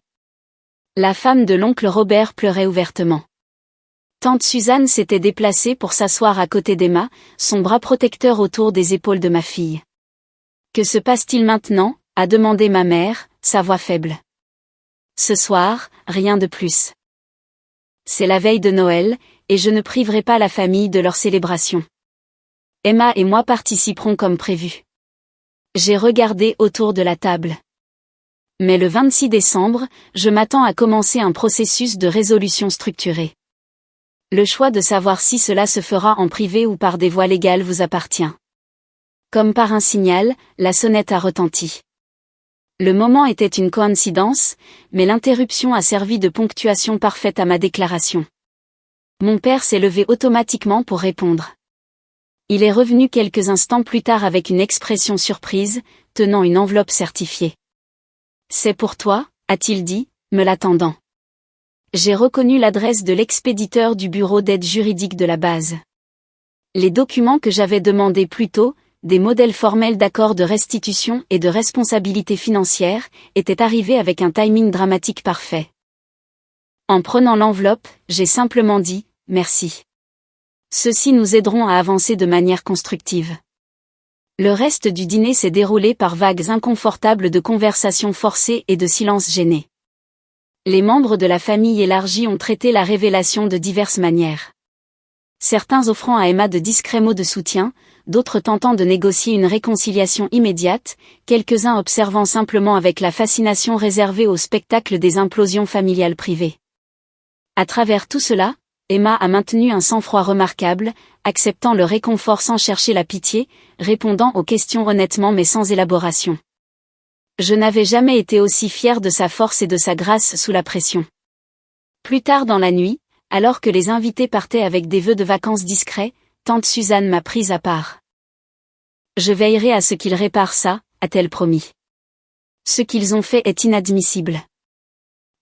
La femme de l'oncle Robert pleurait ouvertement. Tante Suzanne s'était déplacée pour s'asseoir à côté d'Emma, son bras protecteur autour des épaules de ma fille. « Que se passe-t-il maintenant ?» a demandé ma mère, sa voix faible. « Ce soir, rien de plus. C'est la veille de Noël, et je ne priverai pas la famille de leur célébration. Emma et moi participerons comme prévu. » J'ai regardé autour de la table. Mais le 26 décembre, je m'attends à commencer un processus de résolution structuré. Le choix de savoir si cela se fera en privé ou par des voies légales vous appartient. Comme par un signal, la sonnette a retenti. Le moment était une coïncidence, mais l'interruption a servi de ponctuation parfaite à ma déclaration. Mon père s'est levé automatiquement pour répondre. Il est revenu quelques instants plus tard avec une expression surprise, tenant une enveloppe certifiée. « C'est pour toi » a-t-il dit, me l'attendant. J'ai reconnu l'adresse de l'expéditeur du bureau d'aide juridique de la base. Les documents que j'avais demandés plus tôt, des modèles formels d'accords de restitution et de responsabilité financière, étaient arrivés avec un timing dramatique parfait. En prenant l'enveloppe, j'ai simplement dit « merci ». Ceux-ci nous aideront à avancer de manière constructive. Le reste du dîner s'est déroulé par vagues inconfortables de conversations forcées et de silences gênés. Les membres de la famille élargie ont traité la révélation de diverses manières. Certains offrant à Emma de discrets mots de soutien, d'autres tentant de négocier une réconciliation immédiate, quelques-uns observant simplement avec la fascination réservée au spectacle des implosions familiales privées. À travers tout cela, Emma a maintenu un sang-froid remarquable, acceptant le réconfort sans chercher la pitié, répondant aux questions honnêtement mais sans élaboration. Je n'avais jamais été aussi fière de sa force et de sa grâce sous la pression. Plus tard dans la nuit, alors que les invités partaient avec des vœux de vacances discrets, tante Suzanne m'a prise à part. « Je veillerai à ce qu'ils réparent ça », a-t-elle promis. « Ce qu'ils ont fait est inadmissible. »«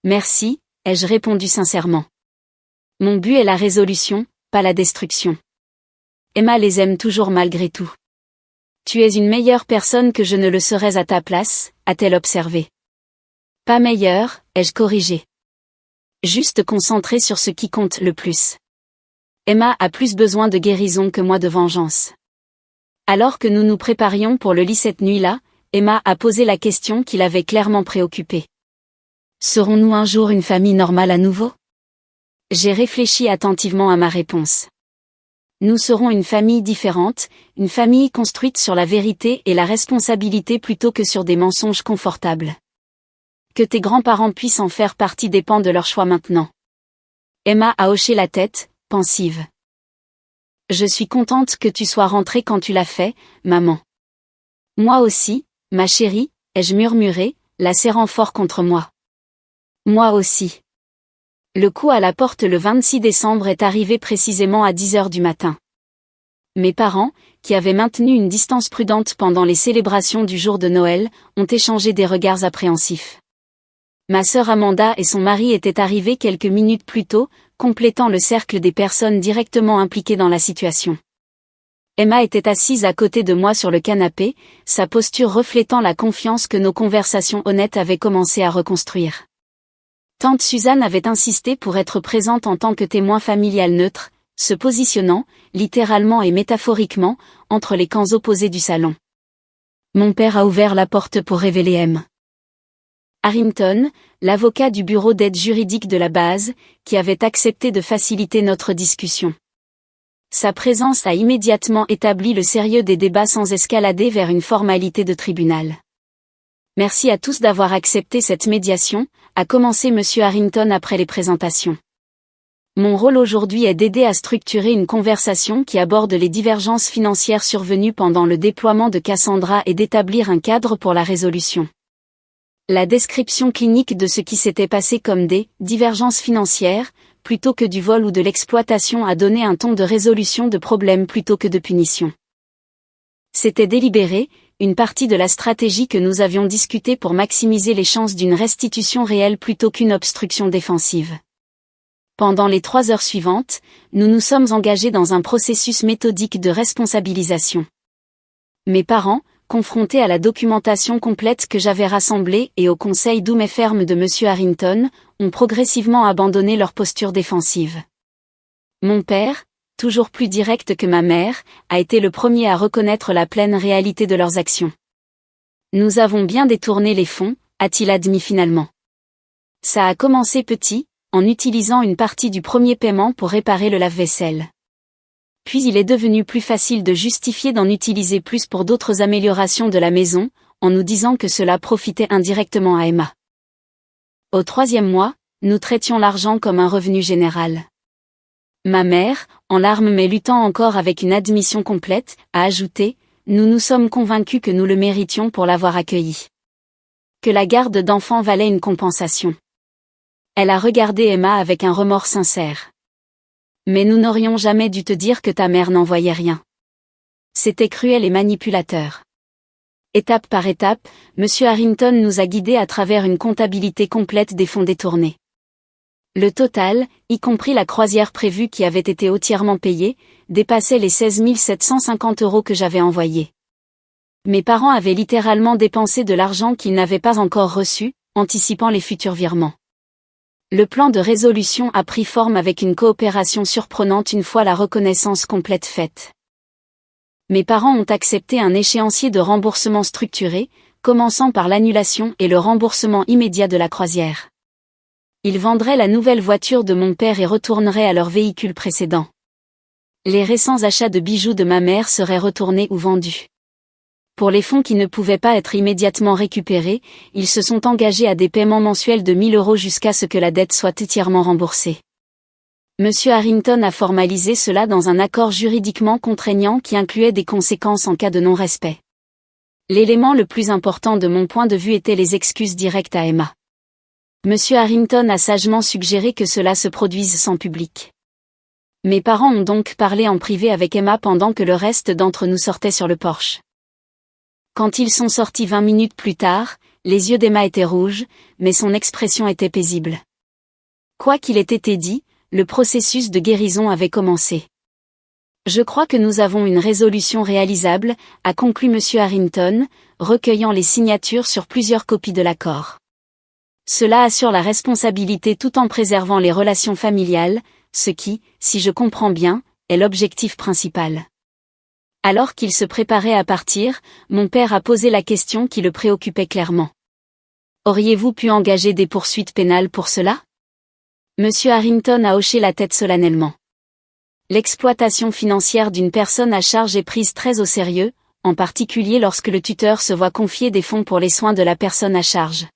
Merci », ai-je répondu sincèrement. « Mon but est la résolution, pas la destruction. Emma les aime toujours malgré tout. » « Tu es une meilleure personne que je ne le serais à ta place », a-t-elle observé. « Pas meilleure, ai-je corrigé. Juste concentrée sur ce qui compte le plus. Emma a plus besoin de guérison que moi de vengeance. » Alors que nous nous préparions pour le lit cette nuit-là, Emma a posé la question qui l'avait clairement préoccupée. « Serons-nous un jour une famille normale à nouveau ?» J'ai réfléchi attentivement à ma réponse. Nous serons une famille différente, une famille construite sur la vérité et la responsabilité plutôt que sur des mensonges confortables. Que tes grands-parents puissent en faire partie dépend de leur choix maintenant. Emma a hoché la tête, pensive. Je suis contente que tu sois rentrée quand tu l'as fait, maman. Moi aussi, ma chérie, ai-je murmuré, la serrant fort contre moi. Moi aussi. Le coup à la porte le 26 décembre est arrivé précisément à 10 heures du matin. Mes parents, qui avaient maintenu une distance prudente pendant les célébrations du jour de Noël, ont échangé des regards appréhensifs. Ma sœur Amanda et son mari étaient arrivés quelques minutes plus tôt, complétant le cercle des personnes directement impliquées dans la situation. Emma était assise à côté de moi sur le canapé, sa posture reflétant la confiance que nos conversations honnêtes avaient commencé à reconstruire. Tante Suzanne avait insisté pour être présente en tant que témoin familial neutre, se positionnant, littéralement et métaphoriquement, entre les camps opposés du salon. Mon père a ouvert la porte pour révéler M. Harrington, l'avocat du bureau d'aide juridique de la base, qui avait accepté de faciliter notre discussion. Sa présence a immédiatement établi le sérieux des débats sans escalader vers une formalité de tribunal. Merci à tous d'avoir accepté cette médiation, a commencé M. Harrington après les présentations. Mon rôle aujourd'hui est d'aider à structurer une conversation qui aborde les divergences financières survenues pendant le déploiement de Cassandra et d'établir un cadre pour la résolution. La description clinique de ce qui s'était passé comme des divergences financières, plutôt que du vol ou de l'exploitation a donné un ton de résolution de problèmes plutôt que de punition. C'était délibéré, une partie de la stratégie que nous avions discutée pour maximiser les chances d'une restitution réelle plutôt qu'une obstruction défensive. Pendant les 3 heures suivantes, nous nous sommes engagés dans un processus méthodique de responsabilisation. Mes parents, confrontés à la documentation complète que j'avais rassemblée et au conseil doux mais ferme de M. Harrington, ont progressivement abandonné leur posture défensive. Mon père, toujours plus direct que ma mère, a été le premier à reconnaître la pleine réalité de leurs actions. Nous avons bien détourné les fonds, a-t-il admis finalement. Ça a commencé petit, en utilisant une partie du premier paiement pour réparer le lave-vaisselle. Puis il est devenu plus facile de justifier d'en utiliser plus pour d'autres améliorations de la maison, en nous disant que cela profitait indirectement à Emma. Au 3e mois, nous traitions l'argent comme un revenu général. Ma mère, en larmes mais luttant encore avec une admission complète, a ajouté « Nous nous sommes convaincus que nous le méritions pour l'avoir accueilli. Que la garde d'enfants valait une compensation. » Elle a regardé Emma avec un remords sincère. « Mais nous n'aurions jamais dû te dire que ta mère n'en voyait rien. C'était cruel et manipulateur. » Étape par étape, M. Harrington nous a guidés à travers une comptabilité complète des fonds détournés. Le total, y compris la croisière prévue qui avait été entièrement payée, dépassait les 16 750 € que j'avais envoyés. Mes parents avaient littéralement dépensé de l'argent qu'ils n'avaient pas encore reçu, anticipant les futurs virements. Le plan de résolution a pris forme avec une coopération surprenante une fois la reconnaissance complète faite. Mes parents ont accepté un échéancier de remboursement structuré, commençant par l'annulation et le remboursement immédiat de la croisière. Ils vendraient la nouvelle voiture de mon père et retourneraient à leur véhicule précédent. Les récents achats de bijoux de ma mère seraient retournés ou vendus. Pour les fonds qui ne pouvaient pas être immédiatement récupérés, ils se sont engagés à des paiements mensuels de 1 000 € jusqu'à ce que la dette soit entièrement remboursée. M. Harrington a formalisé cela dans un accord juridiquement contraignant qui incluait des conséquences en cas de non-respect. L'élément le plus important de mon point de vue était les excuses directes à Emma. M. Harrington a sagement suggéré que cela se produise sans public. Mes parents ont donc parlé en privé avec Emma pendant que le reste d'entre nous sortait sur le porche. Quand ils sont sortis 20 minutes plus tard, les yeux d'Emma étaient rouges, mais son expression était paisible. Quoi qu'il ait été dit, le processus de guérison avait commencé. Je crois que nous avons une résolution réalisable, a conclu M. Harrington, recueillant les signatures sur plusieurs copies de l'accord. Cela assure la responsabilité tout en préservant les relations familiales, ce qui, si je comprends bien, est l'objectif principal. Alors qu'il se préparait à partir, mon père a posé la question qui le préoccupait clairement. Auriez-vous pu engager des poursuites pénales pour cela ? M. Harrington a hoché la tête solennellement. L'exploitation financière d'une personne à charge est prise très au sérieux, en particulier lorsque le tuteur se voit confier des fonds pour les soins de la personne à charge.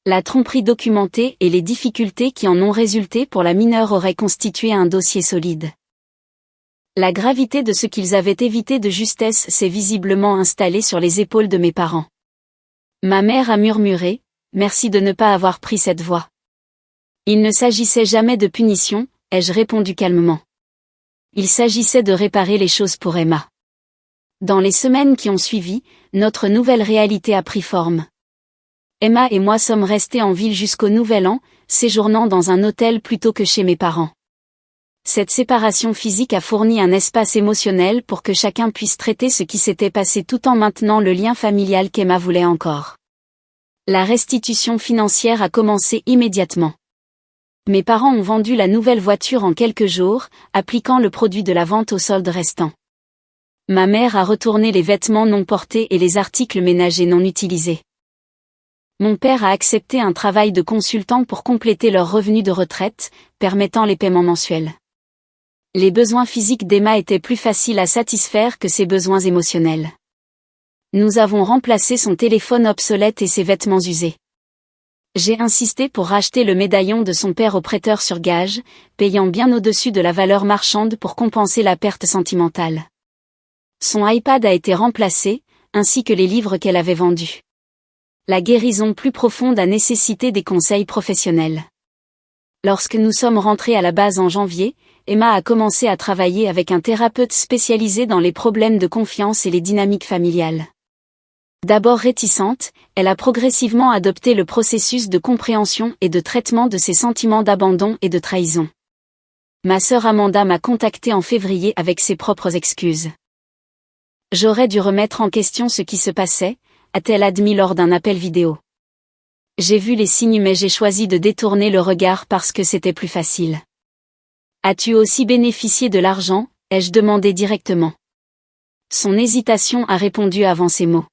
La tromperie documentée et les difficultés qui en ont résulté pour la mineure auraient constitué un dossier solide. La gravité de ce qu'ils avaient évité de justesse s'est visiblement installée sur les épaules de mes parents. Ma mère a murmuré « Merci de ne pas avoir pris cette voie. » Il ne s'agissait jamais de punition, ai-je répondu calmement. Il s'agissait de réparer les choses pour Emma. Dans les semaines qui ont suivi, notre nouvelle réalité a pris forme. Emma et moi sommes restés en ville jusqu'au Nouvel An, séjournant dans un hôtel plutôt que chez mes parents. Cette séparation physique a fourni un espace émotionnel pour que chacun puisse traiter ce qui s'était passé tout en maintenant le lien familial qu'Emma voulait encore. La restitution financière a commencé immédiatement. Mes parents ont vendu la nouvelle voiture en quelques jours, appliquant le produit de la vente au solde restant. Ma mère a retourné les vêtements non portés et les articles ménagers non utilisés. Mon père a accepté un travail de consultant pour compléter leurs revenus de retraite, permettant les paiements mensuels. Les besoins physiques d'Emma étaient plus faciles à satisfaire que ses besoins émotionnels. Nous avons remplacé son téléphone obsolète et ses vêtements usés. J'ai insisté pour racheter le médaillon de son père au prêteur sur gage, payant bien au-dessus de la valeur marchande pour compenser la perte sentimentale. Son iPad a été remplacé, ainsi que les livres qu'elle avait vendus. La guérison plus profonde a nécessité des conseils professionnels. Lorsque nous sommes rentrés à la base en janvier, Emma a commencé à travailler avec un thérapeute spécialisé dans les problèmes de confiance et les dynamiques familiales. D'abord réticente, elle a progressivement adopté le processus de compréhension et de traitement de ses sentiments d'abandon et de trahison. Ma sœur Amanda m'a contactée en février avec ses propres excuses. J'aurais dû remettre en question ce qui se passait, a-t-elle admis lors d'un appel vidéo. J'ai vu les signes mais j'ai choisi de détourner le regard parce que c'était plus facile. As-tu aussi bénéficié de l'argent, ai-je demandé directement. Son hésitation a répondu avant ces mots.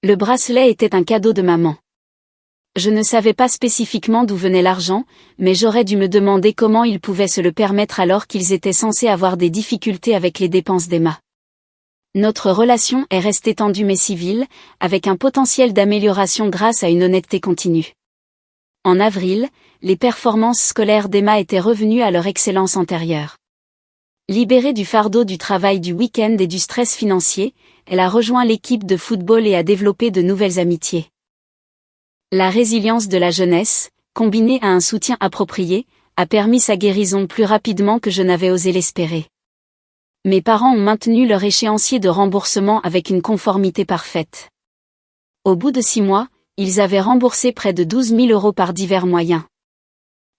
Le bracelet était un cadeau de maman. Je ne savais pas spécifiquement d'où venait l'argent, mais j'aurais dû me demander comment ils pouvaient se le permettre alors qu'ils étaient censés avoir des difficultés avec les dépenses d'Emma. Notre relation est restée tendue mais civile, avec un potentiel d'amélioration grâce à une honnêteté continue. En avril, les performances scolaires d'Emma étaient revenues à leur excellence antérieure. Libérée du fardeau du travail du week-end et du stress financier, elle a rejoint l'équipe de football et a développé de nouvelles amitiés. La résilience de la jeunesse, combinée à un soutien approprié, a permis sa guérison plus rapidement que je n'avais osé l'espérer. Mes parents ont maintenu leur échéancier de remboursement avec une conformité parfaite. Au bout de 6 mois, ils avaient remboursé près de 12 000 € par divers moyens.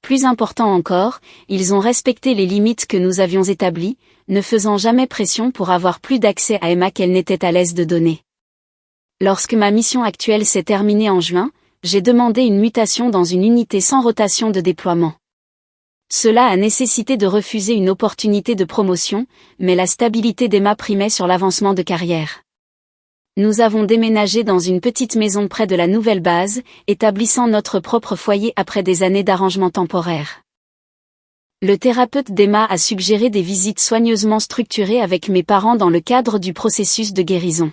Plus important encore, ils ont respecté les limites que nous avions établies, ne faisant jamais pression pour avoir plus d'accès à Emma qu'elle n'était à l'aise de donner. Lorsque ma mission actuelle s'est terminée en juin, j'ai demandé une mutation dans une unité sans rotation de déploiement. Cela a nécessité de refuser une opportunité de promotion, mais la stabilité d'Emma primait sur l'avancement de carrière. Nous avons déménagé dans une petite maison près de la nouvelle base, établissant notre propre foyer après des années d'arrangement temporaire. Le thérapeute d'Emma a suggéré des visites soigneusement structurées avec mes parents dans le cadre du processus de guérison.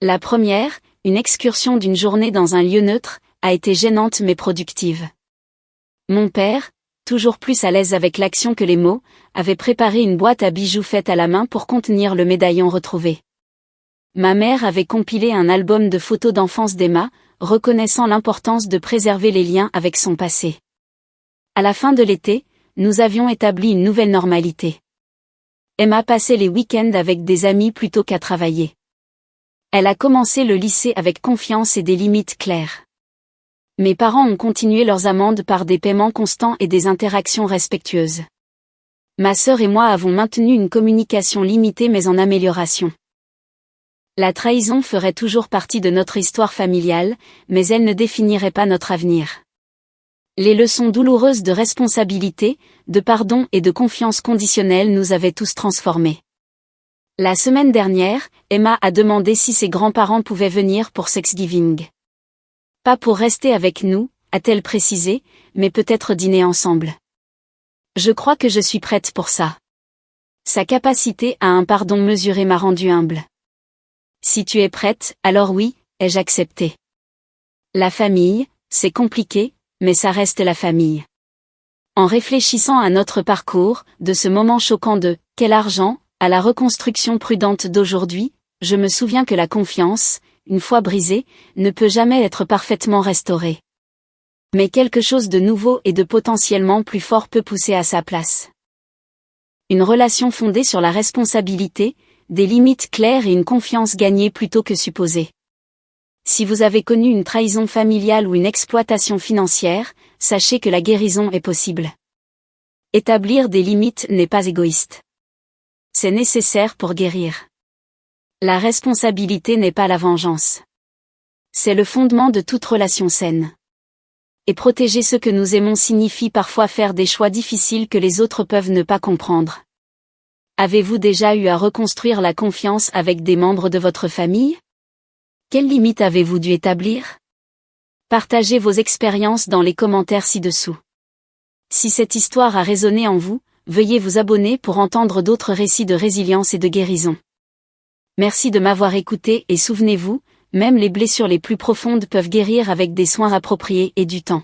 La première, une excursion d'une journée dans un lieu neutre, a été gênante mais productive. Mon père, toujours plus à l'aise avec l'action que les mots, avait préparé une boîte à bijoux faite à la main pour contenir le médaillon retrouvé. Ma mère avait compilé un album de photos d'enfance d'Emma, reconnaissant l'importance de préserver les liens avec son passé. À la fin de l'été, nous avions établi une nouvelle normalité. Emma passait les week-ends avec des amis plutôt qu'à travailler. Elle a commencé le lycée avec confiance et des limites claires. Mes parents ont continué leurs amendes par des paiements constants et des interactions respectueuses. Ma sœur et moi avons maintenu une communication limitée mais en amélioration. La trahison ferait toujours partie de notre histoire familiale, mais elle ne définirait pas notre avenir. Les leçons douloureuses de responsabilité, de pardon et de confiance conditionnelle nous avaient tous transformés. La semaine dernière, Emma a demandé si ses grands-parents pouvaient venir pour Thanksgiving. Pas pour rester avec nous, a-t-elle précisé, mais peut-être dîner ensemble. Je crois que je suis prête pour ça. Sa capacité à un pardon mesuré m'a rendue humble. Si tu es prête, alors oui, ai-je accepté. La famille, c'est compliqué, mais ça reste la famille. En réfléchissant à notre parcours, de ce moment choquant de « quel argent ?» à la reconstruction prudente d'aujourd'hui, je me souviens que la confiance, une fois brisée, ne peut jamais être parfaitement restaurée. Mais quelque chose de nouveau et de potentiellement plus fort peut pousser à sa place. Une relation fondée sur la responsabilité, des limites claires et une confiance gagnée plutôt que supposée. Si vous avez connu une trahison familiale ou une exploitation financière, sachez que la guérison est possible. Établir des limites n'est pas égoïste. C'est nécessaire pour guérir. La responsabilité n'est pas la vengeance. C'est le fondement de toute relation saine. Et protéger ceux que nous aimons signifie parfois faire des choix difficiles que les autres peuvent ne pas comprendre. Avez-vous déjà eu à reconstruire la confiance avec des membres de votre famille? Quelles limites avez-vous dû établir? Partagez vos expériences dans les commentaires ci-dessous. Si cette histoire a résonné en vous, veuillez vous abonner pour entendre d'autres récits de résilience et de guérison. Merci de m'avoir écouté et souvenez-vous, même les blessures les plus profondes peuvent guérir avec des soins appropriés et du temps.